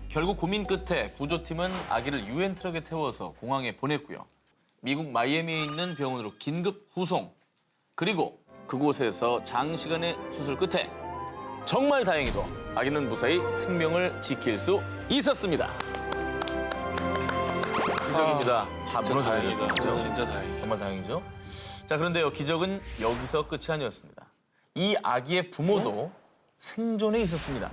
결국 고민 끝에 구조팀은 아기를 유엔 트럭에 태워서 공항에 보냈고요. 미국 마이애미에 있는 병원으로 긴급 후송. 그리고 그곳에서 장시간의 수술 끝에 정말 다행히도 아기는 무사히 생명을 지킬 수 있었습니다. 기적입니다. 다 무너져야 다행이다. 됐죠. 진짜 다행이다. 정말 다행이죠. 자, 그런데요, 기적은 여기서 끝이 아니었습니다. 이 아기의 부모도 생존에 있었습니다.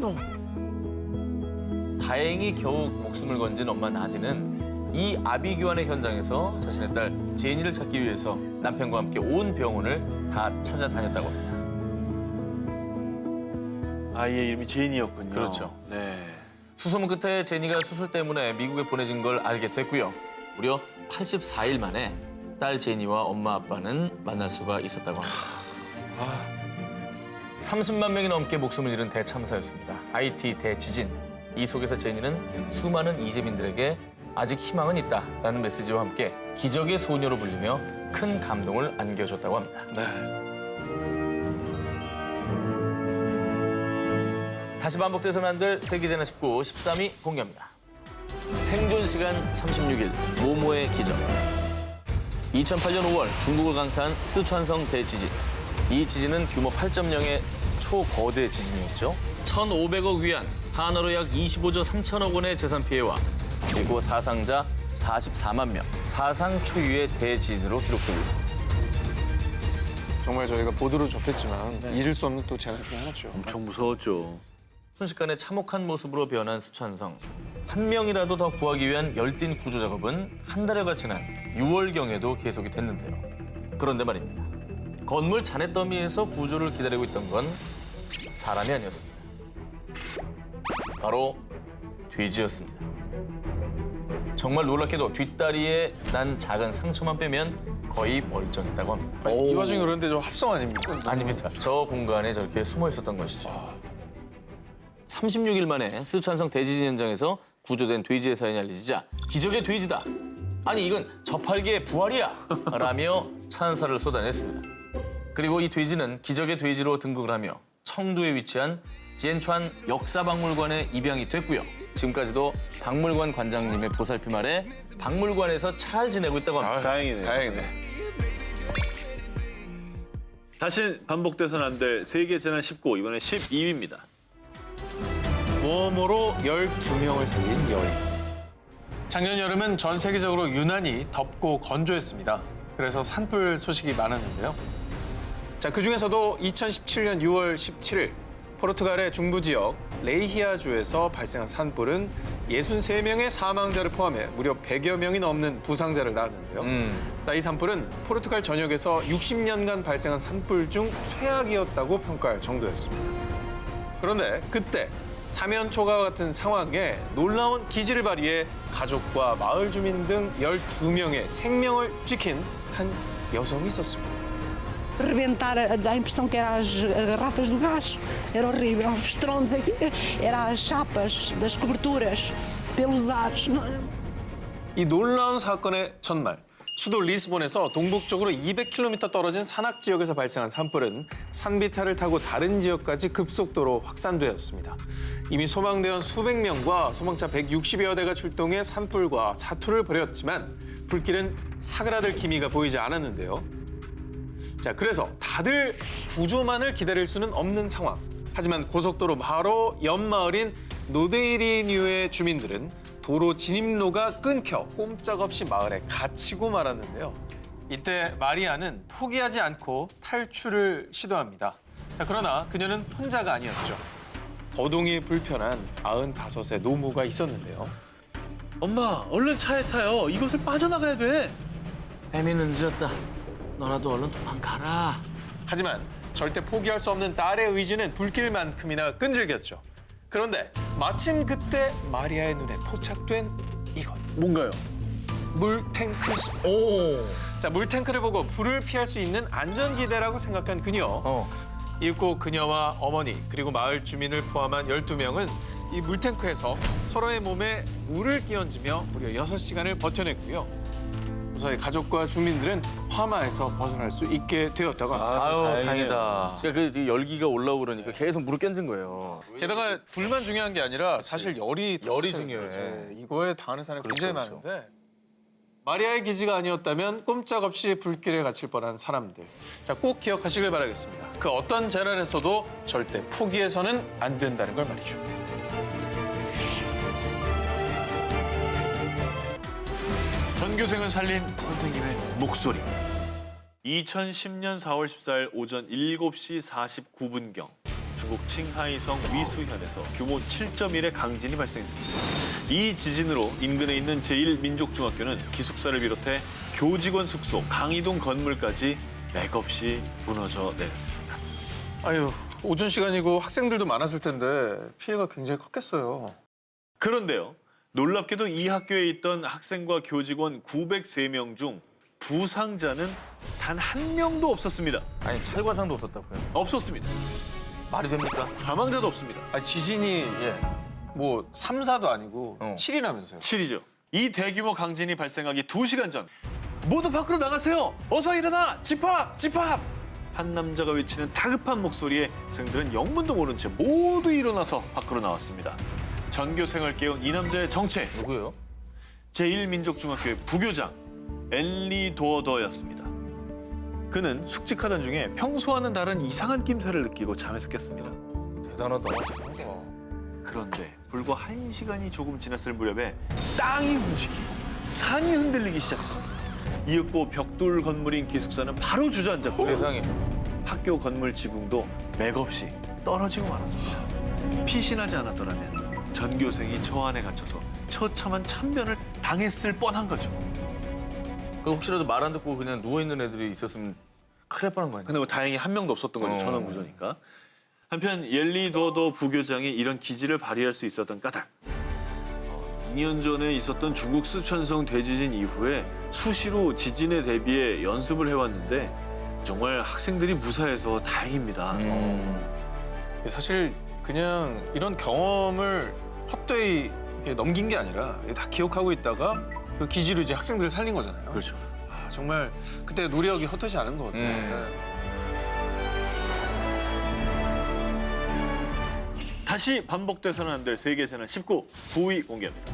다행히 겨우 목숨을 건진 엄마 나디는 이 아비 교환의 현장에서 자신의 딸 제니를 찾기 위해서 남편과 함께 온 병원을 다 찾아다녔다고 합니다. 아이의 이름이 제인이었군요. 그렇죠. 네. 수소문 끝에 제니가 수술 때문에 미국에 보내진 걸 알게 됐고요. 무려 84일 만에 딸 제니와 엄마 아빠는 만날 수가 있었다고 합니다. 30만 명이 넘게 목숨을 잃은 대참사였습니다. 하이티 대지진. 이 속에서 제니는 수많은 이재민들에게 아직 희망은 있다라는 메시지와 함께 기적의 소녀로 불리며 큰 감동을 안겨줬다고 합니다. 네. 다시 반복돼서는 안 될 세계재난 19, 13위 공개합니다. 생존 시간 36일, 모모의 기적. 2008년 5월 중국을 강타한 스촨성 대지진. 이 지진은 규모 8.0의 초거대 지진이었죠. 1,500억 위안, 한화로 약 25조 3천억 원의 재산 피해와 그리고 사상자 44만 명, 사상 초유의 대지진으로 기록되고 있습니다. 정말 저희가 보도로 접했지만 잊을 수 없는 또 재난 중에 하나죠. 엄청 무서웠죠. 순식간에 참혹한 모습으로 변한 스촨성. 한 명이라도 더 구하기 위한 열띤 구조 작업은 한 달여가 지난 6월경에도 계속이 됐는데요. 그런데 말입니다. 건물 잔해 더미에서 구조를 기다리고 있던 건 사람이 아니었습니다. 바로 돼지였습니다. 정말 놀랍게도 뒷다리에 난 작은 상처만 빼면 거의 멀쩡했다고 합니다. 이 와중에 그런데 좀 합성 아닙니까? 아닙니다. 저 공간에 저렇게 숨어 있었던 것이죠. 36일 만에 스촨성 대지진 현장에서 구조된 돼지의 사연이 알려지자 기적의 돼지다. 아니 이건 저팔계의 부활이야. 라며 찬사를 쏟아냈습니다. 그리고 이 돼지는 기적의 돼지로 등극을 하며 청두에 위치한 지엔촨 역사박물관에 입양이 됐고요. 지금까지도 박물관 관장님의 보살핌 아래 박물관에서 잘 지내고 있다고 합니다. 다행이네요. 다행이네. 다시 반복돼서는 안 될 세계재난 19, 이번에 12위입니다. 모험으로 12명을 살린 여인. 작년 여름은 전 세계적으로 유난히 덥고 건조했습니다. 그래서 산불 소식이 많았는데요. 자, 그중에서도 2017년 6월 17일 포르투갈의 중부 지역 레이히아주에서 발생한 산불은 63명의 사망자를 포함해 무려 100여 명이 넘는 부상자를 낳았는데요. 자, 이 산불은 포르투갈 전역에서 60년간 발생한 산불 중 최악이었다고 평가할 정도였습니다. 그런데 그때 사면초가 같은 상황에 놀라운 기지를 발휘해 가족과 마을 주민 등 12명의 생명을 지킨 한 여성이 있었습니다. Rebentar, dá a impressão que eram as garrafas do gás. Era horrível. Os tronos aqui, eram as chapas das coberturas, pelos ares. 이 놀라운 사건의 첫날, 수도 리스본에서 동북쪽으로 200km 떨어진 산악 지역에서 발생한 산불은 산비탈을 타고 다른 지역까지 급속도로 확산되었습니다. 이미 소방대원 수백 명과 소방차 160여 대가 출동해 산불과 사투를 벌였지만 불길은 사그라들 기미가 보이지 않았는데요. 자, 그래서 다들 구조만을 기다릴 수는 없는 상황. 하지만 고속도로 바로 옆 마을인 노데이리뉴의 주민들은 도로 진입로가 끊겨 꼼짝없이 마을에 갇히고 말았는데요. 이때 마리아는 포기하지 않고 탈출을 시도합니다. 자, 그러나 그녀는 혼자가 아니었죠. 거동이 불편한 95세 노모가 있었는데요. 엄마, 얼른 차에 타요. 이곳을 빠져나가야 돼. 애미는 늦었다. 너라도 얼른 도망가라. 하지만 절대 포기할 수 없는 딸의 의지는 불길만큼이나 끈질겼죠. 그런데 마침 그때 마리아의 눈에 포착된 이것. 뭔가요? 물탱크였습니다. 오. 자, 물탱크를 보고 불을 피할 수 있는 안전지대라고 생각한 그녀. 이윽고 그녀와 어머니 그리고 마을 주민을 포함한 12명은 이 물탱크에서 서로의 몸에 물을 끼얹으며 무려 6시간을 버텨냈고요. 무사히 가족과 주민들은 화마에서 벗어날 수 있게 되었다고 합니다. 아유, 다행이다. 그러니까 그 열기가 올라오고 그러니까 계속 물을 껴준 거예요. 게다가 불만 중요한 게 아니라 사실 열이 중요해. 그렇지. 이거에 당하는 사람이 굉장히 그렇죠. 많은데 마리아의 기지가 아니었다면 꼼짝없이 불길에 갇힐 뻔한 사람들. 자, 꼭 기억하시길 바라겠습니다. 그 어떤 재난에서도 절대 포기해서는 안 된다는 걸 말이죠. 전교생을 살린 선생님의 목소리. 2010년 4월 14일 오전 7시 49분경 중국 칭하이성 위수현에서 규모 7.1의 강진이 발생했습니다. 이 지진으로 인근에 있는 제1민족중학교는 기숙사를 비롯해 교직원 숙소, 강의동 건물까지 맥없이 무너져 내렸습니다. 아유, 오전 시간이고 학생들도 많았을 텐데 피해가 굉장히 컸겠어요. 그런데요, 놀랍게도 이 학교에 있던 학생과 교직원 903명 중 부상자는 단 한 명도 없었습니다. 아니 찰과상도 없었다고요? 없었습니다. 말이 됩니까? 사망자도 없습니다. 아니, 지진이 뭐 3, 4도 아니고 7이라면서요. 7이죠. 이 대규모 강진이 발생하기 2시간 전 모두 밖으로 나가세요. 어서 일어나. 집합! 집합! 한 남자가 외치는 다급한 목소리에 학생들은 영문도 모른 채 모두 일어나서 밖으로 나왔습니다. 전교생을 깨운 이 남자의 정체. 누구예요? 제1민족중학교의 부교장 엘리 도어더였습니다. 그는 숙직하던 중에 평소와는 다른 이상한 낌새를 느끼고 잠에서 깼습니다. 대단하다. 그런데 불과 1시간이 조금 지났을 무렵에 땅이 움직이고 산이 흔들리기 시작했습니다. 이윽고 벽돌 건물인 기숙사는 바로 주저앉았고 세상에. 학교 건물 지붕도 맥없이 떨어지고 말았습니다. 피신하지 않았더라면 전교생이 저 안에 갇혀서 처참한 참변을 당했을 뻔한 거죠. 그 혹시라도 말 안 듣고 그냥 누워 있는 애들이 있었으면 큰일 날 뻔한 거 아니야? 근데 뭐 다행히 한 명도 없었던 거죠. 전원 구조니까. 한편 옐리 도더 부교장이 이런 기지를 발휘할 수 있었던 까닭. 2년 전에 있었던 중국 쓰촨성 대지진 이후에 수시로 지진에 대비해 연습을 해왔는데 정말 학생들이 무사해서 다행입니다. 사실 그냥 이런 경험을 헛되이 이렇게 넘긴 게 아니라 다 기억하고 있다가 그 기지로 이제 학생들을 살린 거잖아요. 그렇죠. 아, 정말 그때 노력이 헛되지 않은 것 같아요. 네. 다시 반복돼서는 안 될 세계재난 19 9위 공개합니다.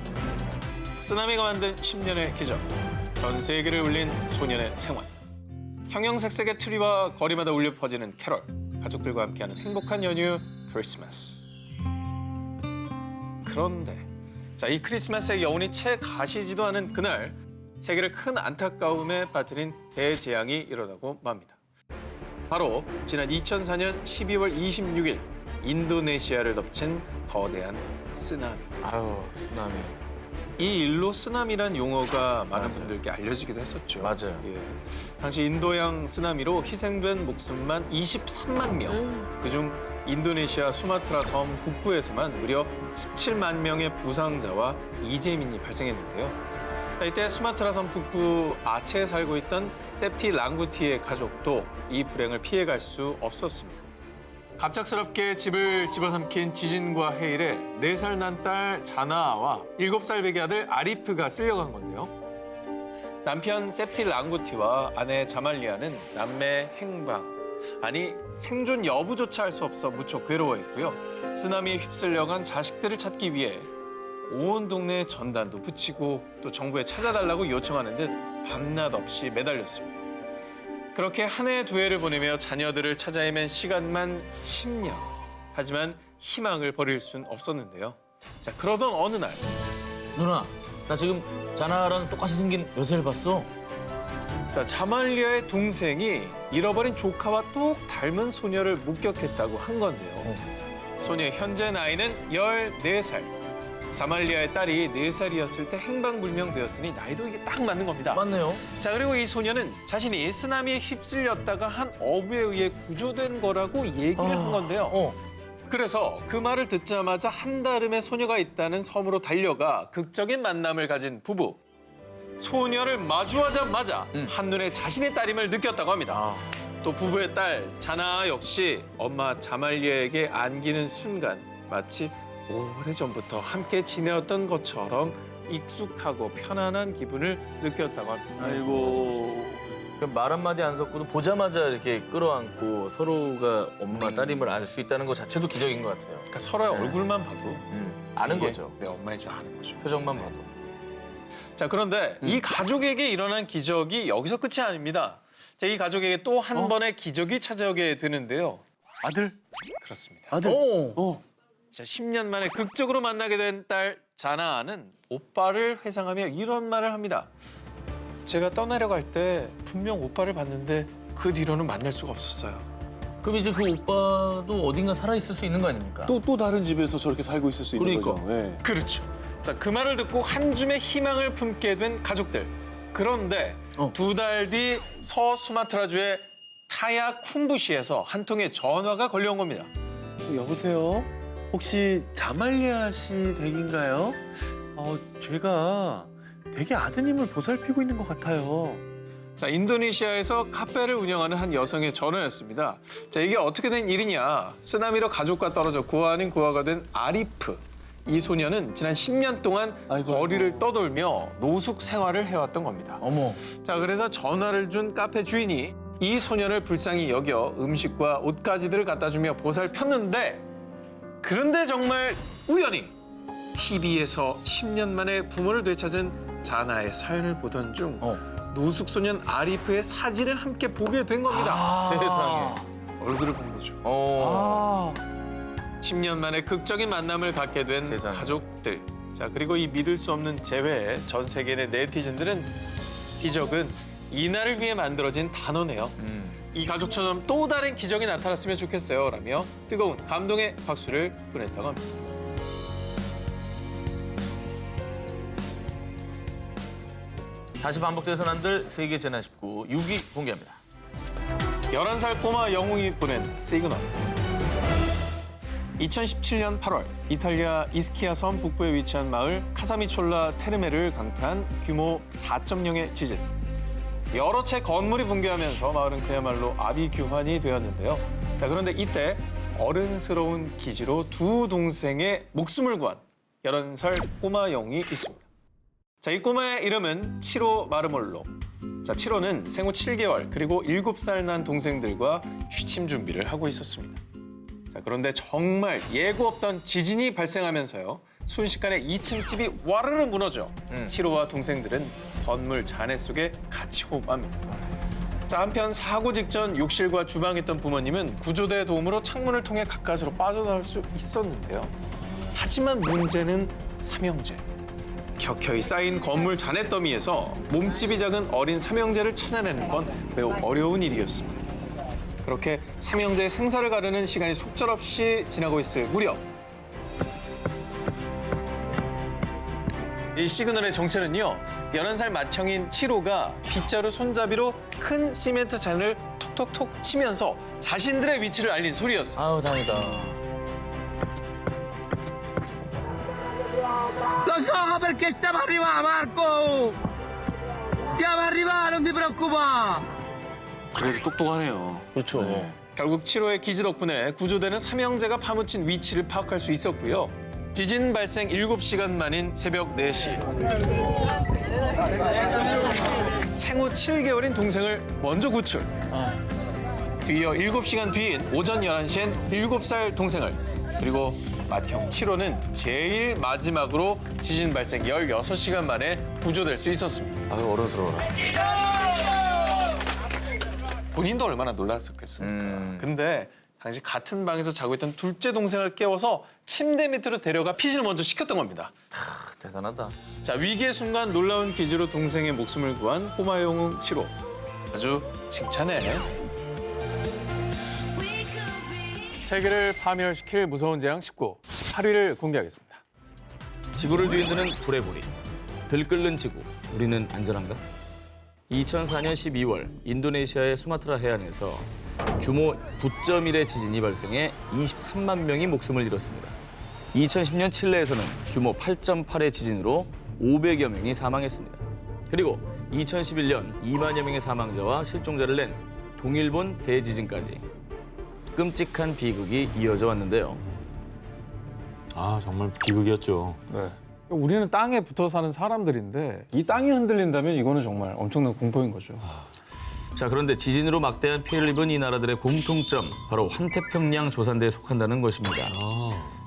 쓰나미가 만든 10년의 기적. 전 세계를 울린 소년의 생활. 형형색색의 트리와 거리마다 울려 퍼지는 캐럴. 가족들과 함께하는 행복한 연휴 크리스마스. 그런데 이 크리스마스의 여운이 채 가시지도 않은 그날 세계를 큰 안타까움에 빠뜨린 대재앙이 일어나고 맙니다. 바로 지난 2004년 12월 26일 인도네시아를 덮친 거대한 쓰나미. 아유, 쓰나미. 이 일로 쓰나미란 용어가 많은 분들께 알려지기도 했었죠. 맞아요. 예. 당시 인도양 쓰나미로 희생된 목숨만 23만 명. 그중 인도네시아 수마트라 섬 북부에서만 무려 17만 명의 부상자와 이재민이 발생했는데요. 이때 수마트라 섬 북부 아체에 살고 있던 세프티 랑구티의 가족도 이 불행을 피해갈 수 없었습니다. 갑작스럽게 집을 집어삼킨 지진과 해일에 4살 난 딸 자나아와 7살 배기 아들 아리프가 쓸려간 건데요. 남편 세프티 랑구티와 아내 자말리아는 남매 행방, 아니 생존 여부조차 알 수 없어 무척 괴로워했고요. 쓰나미에 휩쓸려간 자식들을 찾기 위해 온 동네에 전단도 붙이고 또 정부에 찾아달라고 요청하는 듯 밤낮 없이 매달렸습니다. 그렇게 한 해 두 해를 보내며 자녀들을 찾아 헤맨 시간만 10년. 하지만 희망을 버릴 순 없었는데요. 자, 그러던 어느 날 누나, 나 지금 자나랑 똑같이 생긴 여자를 봤어. 자말리아의 동생이 잃어버린 조카와 똑 닮은 소녀를 목격했다고 한 건데요. 소녀의 현재 나이는 14살. 자말리아의 딸이 4살이었을 때 행방불명되었으니 나이도 이게 딱 맞는 겁니다. 맞네요. 자, 그리고 이 소녀는 자신이 쓰나미에 휩쓸렸다가 한 어부에 의해 구조된 거라고 얘기를 한 건데요. 그래서 그 말을 듣자마자 한달음에 소녀가 있다는 섬으로 달려가 극적인 만남을 가진 부부. 소녀를 마주하자마자 한눈에 자신의 딸임을 느꼈다고 합니다. 또 부부의 딸 자나 역시 엄마 자말리아에게 안기는 순간 마치 오래전부터 함께 지내었던 것처럼 익숙하고 편안한 기분을 느꼈다고 합니다. 아이고. 말 한마디 안 섞고도 보자마자 이렇게 끌어안고 서로가 엄마, 딸임을 알 수 있다는 것 자체도 기적인 것 같아요. 그러니까 서로의 얼굴만 봐도 아는 이게 거죠. 내 엄마인 줄 아는 거죠. 표정만 봐도. 자, 그런데 이 가족에게 일어난 기적이 여기서 끝이 아닙니다. 자, 이 가족에게 또 한 번의 기적이 찾아오게 되는데요. 아들? 그렇습니다. 아들? 자, 10년 만에 극적으로 만나게 된 딸 자나아는 오빠를 회상하며 이런 말을 합니다. 제가 떠나려갈 때 분명 오빠를 봤는데 그 뒤로는 만날 수가 없었어요. 그럼 이제 그 오빠도 어딘가 살아있을 수 있는 거 아닙니까? 또 다른 집에서 저렇게 살고 있을 수 있는 그러니까. 거죠. 예. 그렇죠. 자, 그 말을 듣고 한 줌의 희망을 품게 된 가족들. 그런데 2달 뒤 서수마트라주의 타야 쿰부시에서 한 통의 전화가 걸려온 겁니다. 여보세요? 혹시 자말리아 씨 댁인가요? 제가 댁의 아드님을 보살피고 있는 것 같아요. 자, 인도네시아에서 카페를 운영하는 한 여성의 전화였습니다. 자, 이게 어떻게 된 일이냐. 쓰나미로 가족과 떨어져 고아 아닌 고아가 된 아리프. 이 소녀는 지난 10년 동안 아이고, 거리를 떠돌며 노숙 생활을 해왔던 겁니다. 어머. 자, 그래서 전화를 준 카페 주인이 이 소녀를 불쌍히 여겨 음식과 옷가지들을 갖다 주며 보살폈는데, 그런데 정말 우연히 TV에서 10년 만에 부모를 되찾은 자나의 사연을 보던 중 노숙소년 아리프의 사진을 함께 보게 된 겁니다. 세상에. 얼굴을 본 거죠. 10년 만에 극적인 만남을 갖게 된 세상에. 가족들. 자, 그리고 이 믿을 수 없는 재회에 전 세계의 네티즌들은 기적은 이날을 위해 만들어진 단어네요. 이 가족처럼 또 다른 기적이 나타났으면 좋겠어요. 라며 뜨거운 감동의 박수를 보냈다고 합니다. 다시 반복돼서는 안 될 세계 재난 19 6위 공개합니다. 11살 꼬마 영웅이 보낸 시그널. 2017년 8월 이탈리아 이스키아 섬 북부에 위치한 마을 카사미촐라 테르메를 강타한 규모 4.0의 지진. 여러 채 건물이 붕괴하면서 마을은 그야말로 아비규환이 되었는데요. 자, 그런데 이때 어른스러운 기지로 두 동생의 목숨을 구한 11살 꼬마 영웅이 있습니다. 자, 이 꼬마의 이름은 치로 마르몰로. 자, 치로는 생후 7개월 그리고 7살 난 동생들과 취침 준비를 하고 있었습니다. 자, 그런데 정말 예고 없던 지진이 발생하면서요. 순식간에 2층 집이 와르르 무너져 치로와 동생들은 건물 잔해 속에 갇히고 맙니다. 자, 한편 사고 직전 욕실과 주방에 있던 부모님은 구조대 도움으로 창문을 통해 가까스로 빠져나올 수 있었는데요. 하지만 문제는 삼형제. 켜켜이 쌓인 건물 잔해 더미에서 몸집이 작은 어린 삼형제를 찾아내는 건 매우 어려운 일이었습니다. 그렇게 삼형제의 생사를 가르는 시간이 속절없이 지나고 있을 무렵, 이 시그널의 정체는요, 11살 맏형인 치로가 빗자루 손잡이로 큰 시멘트 잔을 톡톡톡 치면서 자신들의 위치를 알린 소리였어요. 아우, 다행이다. Lo so perché stiamo arrivando, Marco! Stiamo arrivando, non ti preoccupare! 그래도 똑똑하네요. 그렇죠. 결국 치로의 기지 덕분에 구조대는 삼형제가 파묻힌 위치를 파악할 수 있었고요. 지진 발생 7시간 만인 새벽 4시. 생후 7개월인 동생을 먼저 구출. 뒤이어 7시간 뒤인 오전 11시엔 7살 동생을, 그리고 맏형 치로는 제일 마지막으로 지진 발생 16시간 만에 구조될 수 있었습니다. 아유, 어른스러워라. 본인도 얼마나 놀랐었겠습니까. 근데 당시 같은 방에서 자고 있던 둘째 동생을 깨워서 침대 밑으로 데려가 피신을 먼저 시켰던 겁니다. 대단하다. 자, 위기의 순간 놀라운 기지로 동생의 목숨을 구한 꼬마 영웅 치로. 아주 칭찬해. 세계를 파멸시킬 무서운 재앙 19, 18위를 공개하겠습니다. 지구를 뒤흔드는 불의 보리. 들끓는 지구. 우리는 안전한가? 2004년 12월 인도네시아의 수마트라 해안에서 규모 9.1의 지진이 발생해 23만 명이 목숨을 잃었습니다. 2010년 칠레에서는 규모 8.8의 지진으로 500여 명이 사망했습니다. 그리고 2011년 2만여 명의 사망자와 실종자를 낸 동일본 대지진까지 끔찍한 비극이 이어져 왔는데요. 아, 정말 비극이었죠. 네. 우리는 땅에 붙어 사는 사람들인데 이 땅이 흔들린다면 이거는 정말 엄청난 공포인 거죠. 자, 그런데 지진으로 막대한 피해를 입은 이 나라들의 공통점, 바로 환태평양 조산대에 속한다는 것입니다.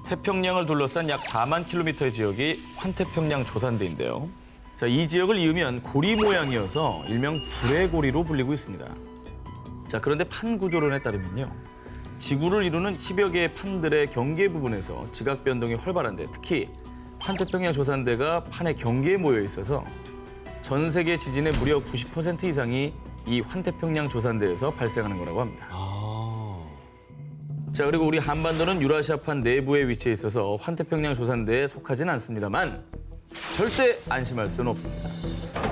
태평양을 둘러싼 약 4만 킬로미터의 지역이 환태평양 조산대인데요. 자, 이 지역을 이으면 고리 모양이어서 일명 불의 고리로 불리고 있습니다. 자, 그런데 판 구조론에 따르면요, 지구를 이루는 10여 개의 판들의 경계 부분에서 지각 변동이 활발한데, 특히 환태평양 조산대가 판의 경계에 모여 있어서 전 세계 지진의 무려 90% 이상이 이 환태평양 조산대에서 발생하는 거라고 합니다. 자, 그리고 우리 한반도는 유라시아판 내부에 위치해 있어서 환태평양 조산대에 속하진 않습니다만 절대 안심할 수는 없습니다.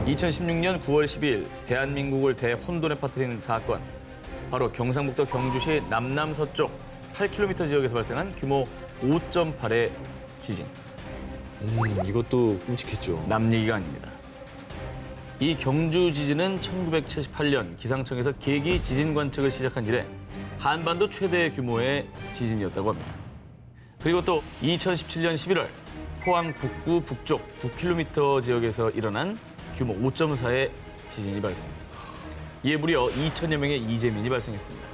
2016년 9월 12일 대한민국을 대혼돈에 빠뜨린 사건. 바로 경상북도 경주시 남남서쪽 8km 지역에서 발생한 규모 5.8의 지진. 이것도 끔찍했죠. 남 얘기가 아닙니다. 이 경주 지진은 1978년 기상청에서 계기 지진 관측을 시작한 이래 한반도 최대 규모의 지진이었다고 합니다. 그리고 또 2017년 11월 포항 북구 북쪽 9km 지역에서 일어난 규모 5.4의 지진이 발생. 이에 무려 2천여 명의 이재민이 발생했습니다.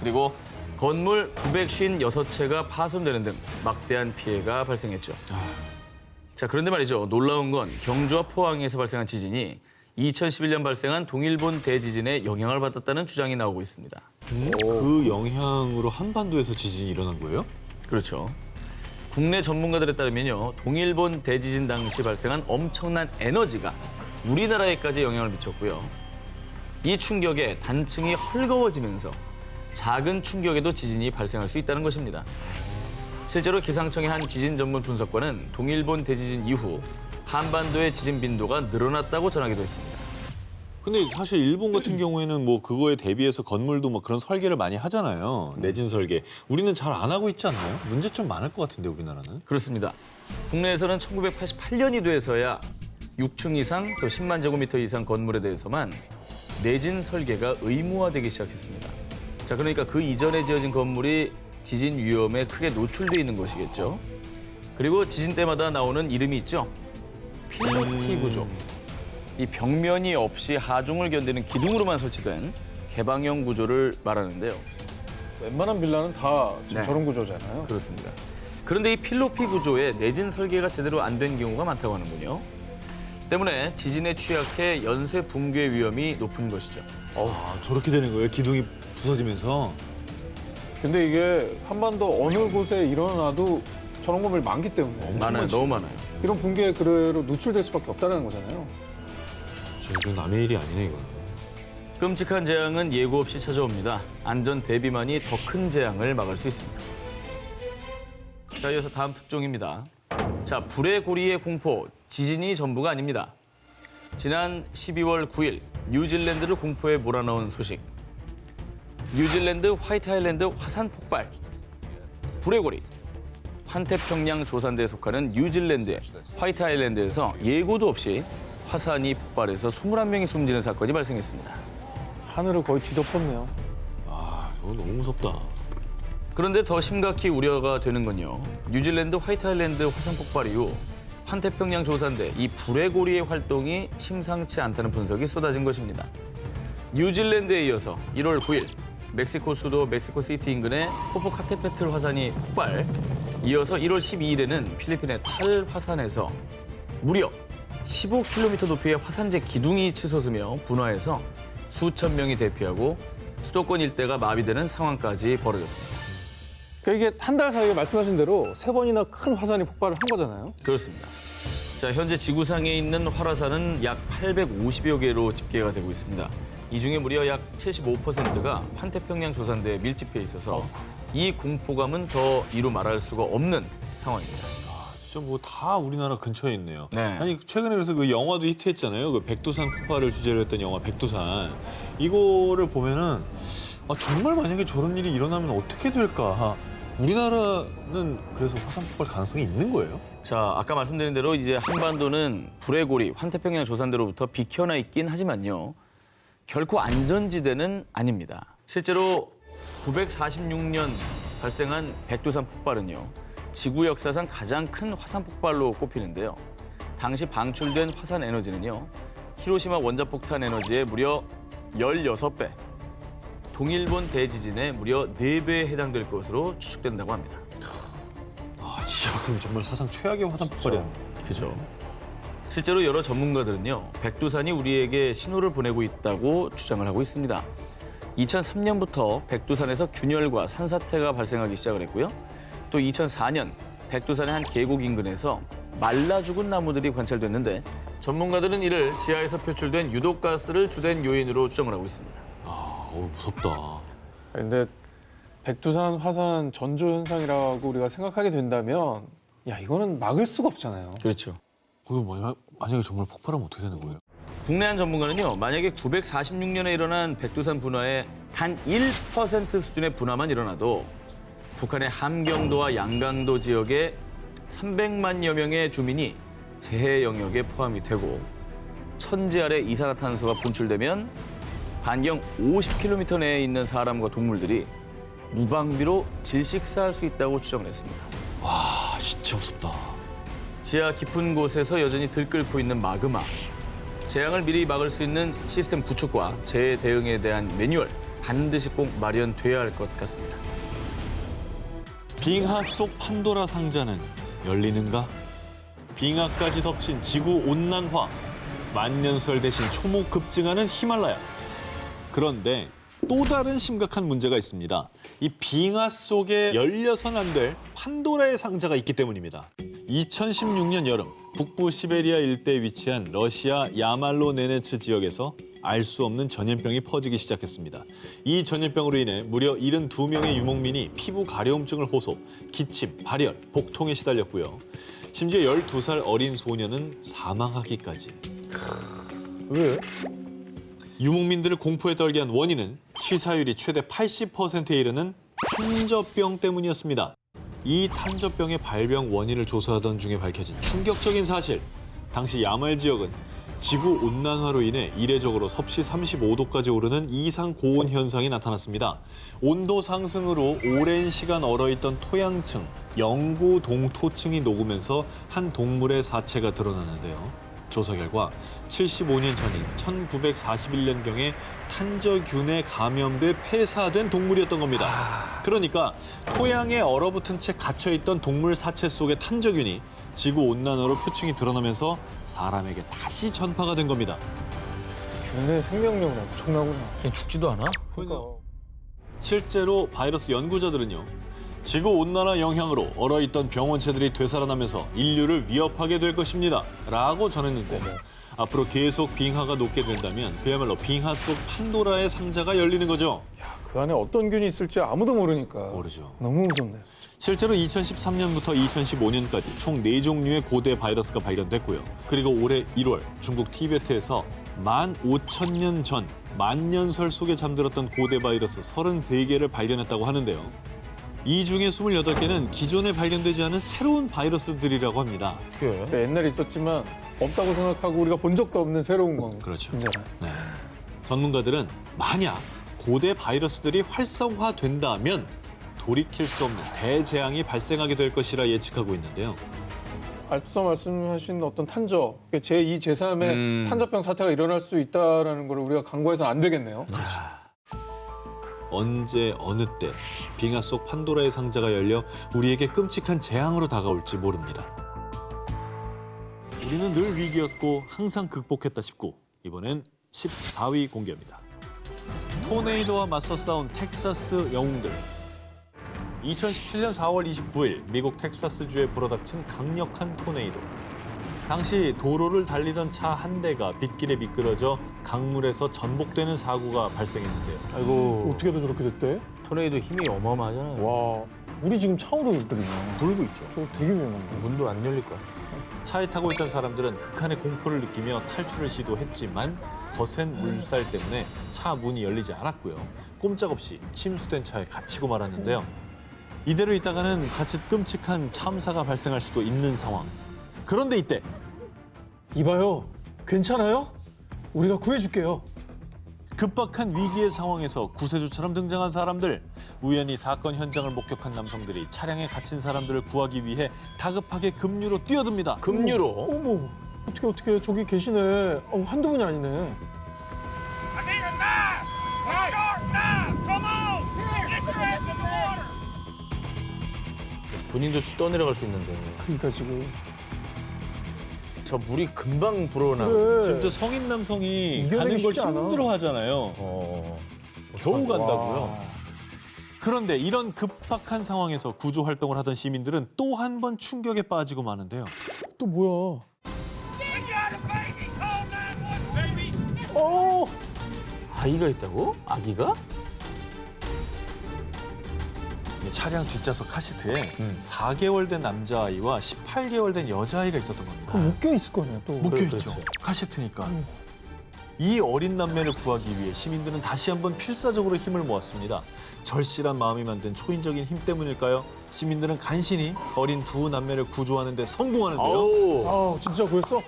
그리고 건물 956채가 파손되는 등 막대한 피해가 발생했죠. 자, 그런데 말이죠. 놀라운 건 경주와 포항에서 발생한 지진이 2011년 발생한 동일본 대지진에 영향을 받았다는 주장이 나오고 있습니다. 그 영향으로 한반도에서 지진이 일어난 거예요? 그렇죠. 국내 전문가들에 따르면요. 동일본 대지진 당시 발생한 엄청난 에너지가 우리나라에까지 영향을 미쳤고요. 이 충격에 단층이 헐거워지면서 작은 충격에도 지진이 발생할 수 있다는 것입니다. 실제로 기상청의 한 지진 전문 분석관은 동일본 대지진 이후 한반도의 지진 빈도가 늘어났다고 전하기도 했습니다. 근데 사실 일본 같은 경우에는 뭐 그거에 대비해서 건물도 뭐 그런 설계를 많이 하잖아요. 내진 설계. 우리는 잘 안 하고 있지 않나요? 문제 좀 많을 것 같은데 우리나라는. 그렇습니다. 국내에서는 1988년이 돼서야 6층 이상 또 10만 제곱미터 이상 건물에 대해서만 내진 설계가 의무화되기 시작했습니다. 자, 그러니까 그 이전에 지어진 건물이 지진 위험에 크게 노출돼 있는 것이겠죠. 그리고 지진 때마다 나오는 이름이 있죠. 필로티 구조. 이 벽면이 없이 하중을 견디는 기둥으로만 설치된 개방형 구조를 말하는데요. 웬만한 빌라는 다 지금 네. 저런 구조잖아요. 그렇습니다. 그런데 이 필로피 구조에 내진 설계가 제대로 안 된 경우가 많다고 하는군요. 때문에 지진에 취약해 연쇄 붕괴 위험이 높은 것이죠. 아, 저렇게 되는 거예요? 기둥이 부서지면서? 근데 이게 한반도 어느 곳에 일어나도 저런 건물 많기 때문에 많아요, 너무 많아요. 이런 붕괴에 그대로 노출될 수밖에 없다는 거잖아요. 이건 남의 일이 아니네, 이거. 끔찍한 재앙은 예고 없이 찾아옵니다. 안전 대비만이 더 큰 재앙을 막을 수 있습니다. 자, 이어서 다음 특종입니다. 자, 불의 고리의 공포, 지진이 전부가 아닙니다. 지난 12월 9일 뉴질랜드를 공포에 몰아넣은 소식. 뉴질랜드 화이트 아일랜드 화산 폭발. 불의 고리. 환태평양 조산대에 속하는 뉴질랜드의 화이트 아일랜드에서 예고도 없이 화산이 폭발해서 21명이 숨지는 사건이 발생했습니다. 하늘을 거의 뒤덮었네요. 아, 저거 너무 무섭다. 그런데 더 심각히 우려가 되는 건요. 뉴질랜드 화이트 아일랜드 화산 폭발 이후 환태평양 조산대 이 불의 고리의 활동이 심상치 않다는 분석이 쏟아진 것입니다. 뉴질랜드에 이어서 1월 9일 멕시코 수도 멕시코시티 인근의 포포카테페틀 화산이 폭발, 이어서 1월 12일에는 필리핀의 탈 화산에서 무려 15km 높이의 화산재 기둥이 치솟으며 분화해서 수천 명이 대피하고 수도권 일대가 마비되는 상황까지 벌어졌습니다. 그러니까 이게 한 달 사이에 말씀하신 대로 3번이나 큰 화산이 폭발을 한 거잖아요. 그렇습니다. 자, 현재 지구상에 있는 활화산은 약 850여 개로 집계가 되고 있습니다. 이 중에 무려 약 75%가 환태평양 조산대에 밀집해 있어서 이 공포감은 더 이루 말할 수가 없는 상황입니다. 진짜 뭐 다 우리나라 근처에 있네요. 네. 아니 최근에 그래서 그 영화도 히트했잖아요. 그 백두산 폭발을 주제로 했던 영화 백두산. 이거를 보면은 아, 정말 만약에 저런 일이 일어나면 어떻게 될까? 우리나라는 그래서 화산 폭발 가능성이 있는 거예요? 자, 아까 말씀드린 대로 이제 한반도는 불의 고리, 환태평양 조산대로부터 비켜나 있긴 하지만요. 결코 안전지대는 아닙니다. 실제로 946년 발생한 백두산 폭발은요. 지구 역사상 가장 큰 화산 폭발로 꼽히는데요. 당시 방출된 화산 에너지는요. 히로시마 원자폭탄 에너지의 무려 16배, 동일본 대지진의 무려 4배에 해당될 것으로 추측된다고 합니다. 아, 진짜 그럼 정말 사상 최악의 화산 폭발이었네. 그죠. 실제로 여러 전문가들은요, 백두산이 우리에게 신호를 보내고 있다고 주장을 하고 있습니다. 2003년부터 백두산에서 균열과 산사태가 발생하기 시작을 했고요. 또 2004년 백두산의 한 계곡 인근에서 말라 죽은 나무들이 관찰됐는데 전문가들은 이를 지하에서 표출된 유독가스를 주된 요인으로 추정을 하고 있습니다. 무섭다. 근데 백두산 화산 전조 현상이라고 우리가 생각하게 된다면 야 이거는 막을 수가 없잖아요. 그렇죠. 그거 만약에 정말 폭발하면 어떻게 되는 거예요? 국내 한 전문가는요, 만약에 946년에 일어난 백두산 분화의 단 1% 수준의 분화만 일어나도 북한의 함경도와 양강도 지역의 300만여 명의 주민이 재해 영역에 포함이 되고 천지 아래 이산화탄소가 분출되면 반경 50km 내에 있는 사람과 동물들이 무방비로 질식사할 수 있다고 추정을 했습니다. 아, 진짜 무섭다. 지하 깊은 곳에서 여전히 들끓고 있는 마그마. 재앙을 미리 막을 수 있는 시스템 구축과 재해 대응에 대한 매뉴얼 반드시 꼭 마련돼야 할 것 같습니다. 빙하 속 판도라 상자는 열리는가? 빙하까지 덮친 지구 온난화, 만년설 대신 초목 급증하는 히말라야. 그런데 또 다른 심각한 문제가 있습니다. 이 빙하 속에 열려선 안 될 판도라의 상자가 있기 때문입니다. 2016년 여름 북부 시베리아 일대에 위치한 러시아 야말로 네네츠 지역에서 알 수 없는 전염병이 퍼지기 시작했습니다. 이 전염병으로 인해 무려 72명의 유목민이 피부 가려움증을 호소, 기침, 발열, 복통에 시달렸고요. 심지어 12살 어린 소년은 사망하기까지. 왜? 유목민들을 공포에 떨게 한 원인은 치사율이 최대 80%에 이르는 탄저병 때문이었습니다. 이 탄저병의 발병 원인을 조사하던 중에 밝혀진 충격적인 사실. 당시 야말 지역은 지구 온난화로 인해 이례적으로 섭씨 35도까지 오르는 이상 고온 현상이 나타났습니다. 온도 상승으로 오랜 시간 얼어있던 토양층, 영구동토층이 녹으면서 한 동물의 사체가 드러났는데요. 조사 결과 75년 전인 1941년경에 탄저균에 감염돼 폐사된 동물이었던 겁니다. 그러니까 토양에 얼어붙은 채 갇혀있던 동물 사체 속의 탄저균이 지구온난화로 표층이 드러나면서 사람에게 다시 전파가 된 겁니다. 균의 생명력은 엄청나구나. 그냥 죽지도 않아? 그러니까. 실제로 바이러스 연구자들은요. 지구온난화 영향으로 얼어있던 병원체들이 되살아나면서 인류를 위협하게 될 것입니다. 라고 전했는데 앞으로 계속 빙하가 녹게 된다면 그야말로 빙하 속 판도라의 상자가 열리는 거죠. 그 안에 어떤 균이 있을지 아무도 모르니까. 모르죠. 너무 무섭네. 실제로 2013년부터 2015년까지 총 4종류의 고대 바이러스가 발견됐고요. 그리고 올해 1월 중국 티베트에서 15,000년 전 만년설 속에 잠들었던 고대 바이러스 33개를 발견했다고 하는데요. 이 중에 28개는 기존에 발견되지 않은 새로운 바이러스들이라고 합니다. 그러니까 옛날에 있었지만 없다고 생각하고 우리가 본 적도 없는 새로운 건. 그렇죠. 진짜로. 네. 전문가들은 만약 고대 바이러스들이 활성화된다면 돌이킬 수 없는 대재앙이 발생하게 될 것이라 예측하고 있는데요. 앞서 말씀하신 어떤 탄저, 제2, 제3의 탄저병 사태가 일어날 수 있다는 걸 우리가 간과해서는 안 되겠네요. 언제 어느 때 빙하 속 판도라의 상자가 열려 우리에게 끔찍한 재앙으로 다가올지 모릅니다. 우리는 늘 위기였고 항상 극복했다 싶고 이번엔 14위 공개합니다. 토네이도와 맞서 싸운 텍사스 영웅들. 2017년 4월 29일 미국 텍사스주에 불어닥친 강력한 토네이도. 당시 도로를 달리던 차 한 대가 빗길에 미끄러져 강물에서 전복되는 사고가 발생했는데요. 아이고. 어떻게 해서 저렇게 됐대? 토네이도 힘이 어마어마하잖아요. 와, 물이 지금 차오르고 있거든요. 불고 있죠. 저거 되게 위험한데. 문도 안 열릴 거야. 차에 타고 있던 사람들은 극한의 공포를 느끼며 탈출을 시도했지만 거센 물살 때문에 차 문이 열리지 않았고요. 꼼짝없이 침수된 차에 갇히고 말았는데요. 이대로 있다가는 자칫 끔찍한 참사가 발생할 수도 있는 상황. 그런데 이때 이봐요. 괜찮아요? 우리가 구해줄게요. 급박한 위기의 상황에서 구세주처럼 등장한 사람들. 우연히 사건 현장을 목격한 남성들이 차량에 갇힌 사람들을 구하기 위해 다급하게 급류로 뛰어듭니다. 급류로? 어머, 어떻게 저기 계시네. 한두 분이 아니네. 본인도 떠내려갈 수 있는데. 그러니까 지금. 저 물이 금방 불어나고. 그래. 지금 저 성인 남성이 이겨내기 가는 걸 쉽지 않아. 힘들어하잖아요. 겨우 간다고요. 그런데 이런 급박한 상황에서 구조 활동을 하던 시민들은 또 한 번 충격에 빠지고 마는데요. 또 뭐야? 어! 아이가 있다고? 아기가? 차량 뒷좌석 카시트에 4개월 된 남자아이와 18개월 된 여자아이가 있었던 겁니다. 묶여 있을 거네요, 또. 묶여있죠. 카시트니까. 이 어린 남매를 구하기 위해 시민들은 다시 한번 필사적으로 힘을 모았습니다. 절실한 마음이 만든 초인적인 힘 때문일까요? 시민들은 간신히 어린 두 남매를 구조하는 데 성공하는데요. 아, 진짜 그랬어?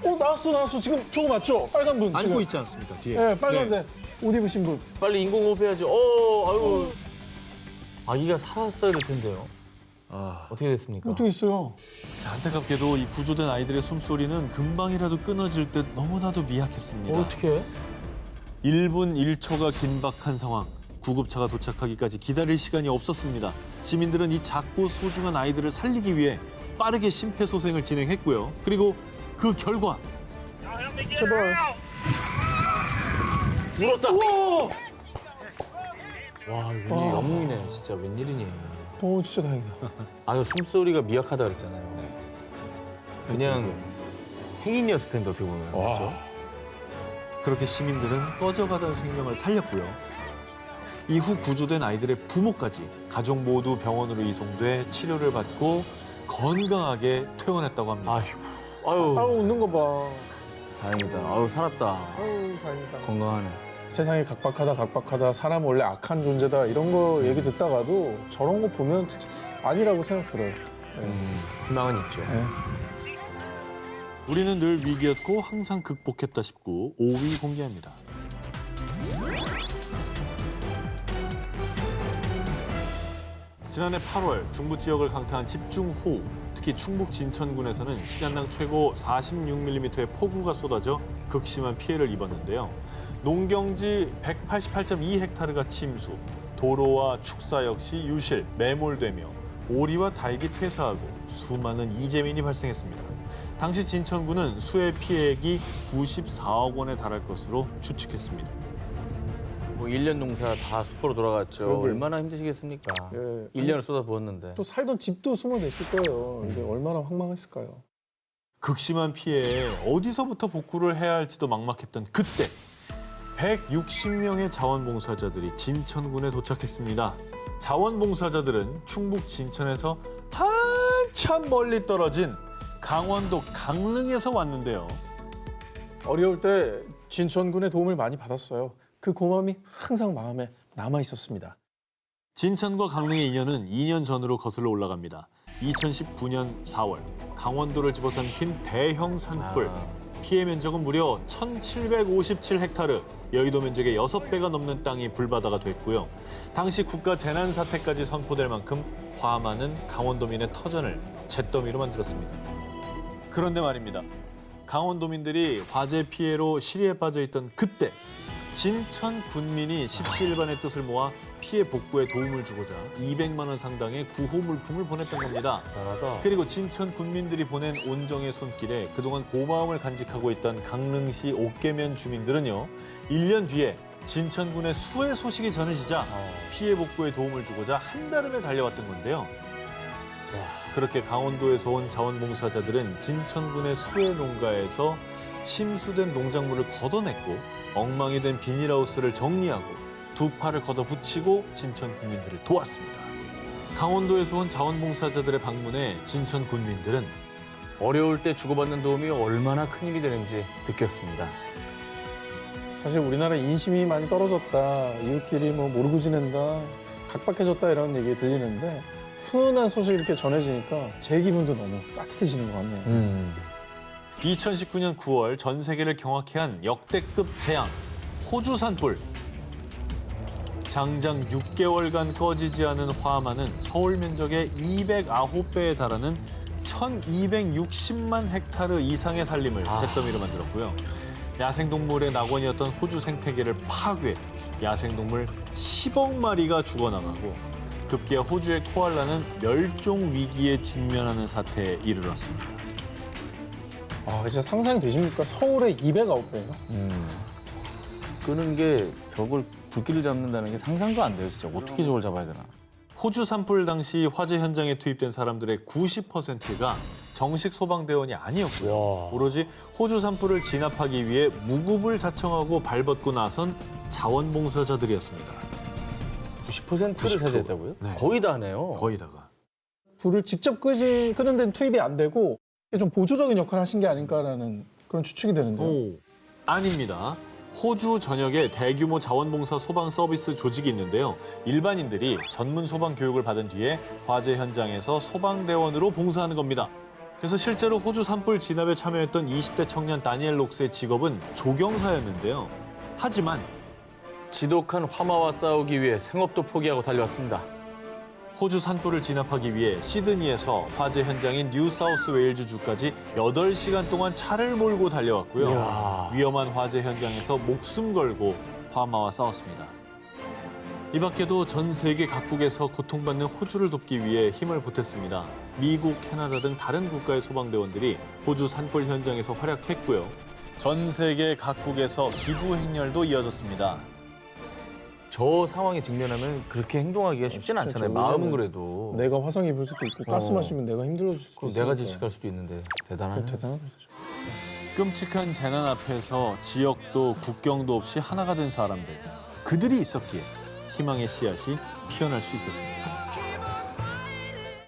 나왔어. 지금 저거 맞죠? 빨간 분. 안고 지금. 있지 않습니까, 뒤에. 네, 빨간데 옷 입으신 분. 빨리 인공호흡 해야지. 아유. 아기가 살았어야 될 텐데요. 어떻게 됐습니까? 어떻게 있어요? 자, 안타깝게도 이 구조된 아이들의 숨소리는 금방이라도 끊어질 듯 너무나도 미약했습니다. 어떻게? 1분 1초가 긴박한 상황. 구급차가 도착하기까지 기다릴 시간이 없었습니다. 시민들은 이 작고 소중한 아이들을 살리기 위해 빠르게 심폐소생을 진행했고요. 그리고 그 결과 제발. 울었다. 우와! 와, 웬일이 영웅이네. 진짜 웬일이니. 진짜 다행이다. 아, 숨소리가 미약하다 그랬잖아요. 그냥 행인이었을 텐데 어떻게 보면. 그렇죠? 그렇게 시민들은 꺼져가던 생명을 살렸고요. 이후 구조된 아이들의 부모까지 가족 모두 병원으로 이송돼 치료를 받고 건강하게 퇴원했다고 합니다. 아유, 웃는 거 봐. 다행이다. 아유, 살았다. 다행이다. 건강하네. 세상이 각박하다. 사람 원래 악한 존재다. 이런 거 얘기 듣다가도 저런 거 보면 진짜 아니라고 생각 들어요. 희망은 있죠. 우리는 늘 위기였고 항상 극복했다 싶고 5위 공개합니다. 지난해 8월 중부 지역을 강타한 집중호우, 특히 충북 진천군에서는 시간당 최고 46mm의 폭우가 쏟아져 극심한 피해를 입었는데요. 농경지 188.2헥타르가 침수, 도로와 축사 역시 유실, 매몰되며 오리와 닭이 퇴사하고 수많은 이재민이 발생했습니다. 당시 진천군은 수해 피해액이 94억 원에 달할 것으로 추측했습니다. 뭐 1년 농사 다 수포로 돌아갔죠. 그러게요. 얼마나 힘드시겠습니까? 예. 1년을 쏟아부었는데. 또 살던 집도 숨어냈을 거예요. 이게 얼마나 황망했을까요? 극심한 피해에 어디서부터 복구를 해야 할지도 막막했던 그때 160명의 자원봉사자들이 진천군에 도착했습니다. 자원봉사자들은 충북 진천에서 한참 멀리 떨어진 강원도 강릉에서 왔는데요. 어려울 때 진천군의 도움을 많이 받았어요. 그 고마움이 항상 마음에 남아 있었습니다. 진천과 강릉의 인연은 2년 전으로 거슬러 올라갑니다. 2019년 4월 강원도를 집어삼킨 대형 산불. 피해 면적은 무려 1,757헥타르, 여의도 면적의 6배가 넘는 땅이 불바다가 됐고요. 당시 국가 재난사태까지 선포될 만큼 화만은 강원도민의 터전을 잿더미로 만들었습니다. 그런데 말입니다. 강원도민들이 화재 피해로 시리에 빠져 있던 그때 진천 군민이 십시일반의 뜻을 모아 피해 복구에 도움을 주고자 200만 원 상당의 구호 물품을 보냈던 겁니다. 잘하다. 그리고 진천 군민들이 보낸 온정의 손길에 그동안 고마움을 간직하고 있던 강릉시 옥계면 주민들은요. 1년 뒤에 진천군의 수해 소식이 전해지자 피해 복구에 도움을 주고자 한달음에 달려왔던 건데요. 그렇게 강원도에서 온 자원봉사자들은 진천군의 수해 농가에서 침수된 농작물을 걷어냈고 엉망이 된 비닐하우스를 정리하고 두 팔을 걷어붙이고 진천 군민들을 도왔습니다. 강원도에서 온 자원봉사자들의 방문에 진천 군민들은 어려울 때 주고받는 도움이 얼마나 큰 힘이 되는지 느꼈습니다. 사실 우리나라 인심이 많이 떨어졌다. 이웃끼리 뭐 모르고 지낸다. 각박해졌다 이런 얘기 들리는데 훈훈한 소식 이렇게 전해지니까 제 기분도 너무 따뜻해지는 것 같네요. 2019년 9월 전 세계를 경악해 한 역대급 재앙, 호주 산불. 장장 6개월간 꺼지지 않은 화만은 서울 면적의 209배에 달하는 1,260만 헥타르 이상의 살림을 잿더미로 만들었고요. 야생동물의 낙원이었던 호주 생태계를 파괴, 야생동물 10억 마리가 죽어나가고 급기야 호주의 코알라는 멸종 위기에 직면하는 사태에 이르렀습니다. 아, 진짜 상상이 되십니까? 서울의 209배예요? 끄는 게 저걸 불길을 잡는다는 게 상상도 안 돼요, 진짜. 어떻게 저걸 잡아야 되나. 호주 산불 당시 화재 현장에 투입된 사람들의 90%가 정식 소방대원이 아니었고요. 오로지 호주 산불을 진압하기 위해 무급을 자청하고 발벗고 나선 자원봉사자들이었습니다. 90%를 90%. 차지했다고요? 네. 거의 다네요. 거의다가. 불을 직접 끄는 데는 투입이 안 되고 좀 보조적인 역할을 하신 게 아닐까라는 그런 추측이 되는데요. 오, 아닙니다. 호주 전역에 대규모 자원봉사 소방 서비스 조직이 있는데요. 일반인들이 전문 소방 교육을 받은 뒤에 화재 현장에서 소방대원으로 봉사하는 겁니다. 그래서 실제로 호주 산불 진압에 참여했던 20대 청년 다니엘 록스의 직업은 조경사였는데요. 하지만 지독한 화마와 싸우기 위해 생업도 포기하고 달려왔습니다. 호주 산불을 진압하기 위해 시드니에서 화재 현장인 뉴사우스웨일즈주까지 8시간 동안 차를 몰고 달려왔고요. 이야. 위험한 화재 현장에서 목숨 걸고 화마와 싸웠습니다. 이 밖에도 전 세계 각국에서 고통받는 호주를 돕기 위해 힘을 보탰습니다. 미국, 캐나다 등 다른 국가의 소방대원들이 호주 산불 현장에서 활약했고요. 전 세계 각국에서 기부 행렬도 이어졌습니다. 저 상황에 직면하면 그렇게 행동하기가 쉽지는 않잖아요. 그렇죠. 마음은 그래도. 내가 화상 입을 수도 있고 가스 마시면 내가 힘들어질 수도 그럼 있으니까. 내가 지식할 수도 있는데 대단하네. 대단한 거죠. 끔찍한 재난 앞에서 지역도 국경도 없이 하나가 된 사람들. 그들이 있었기에 희망의 씨앗이 피어날 수 있었습니다.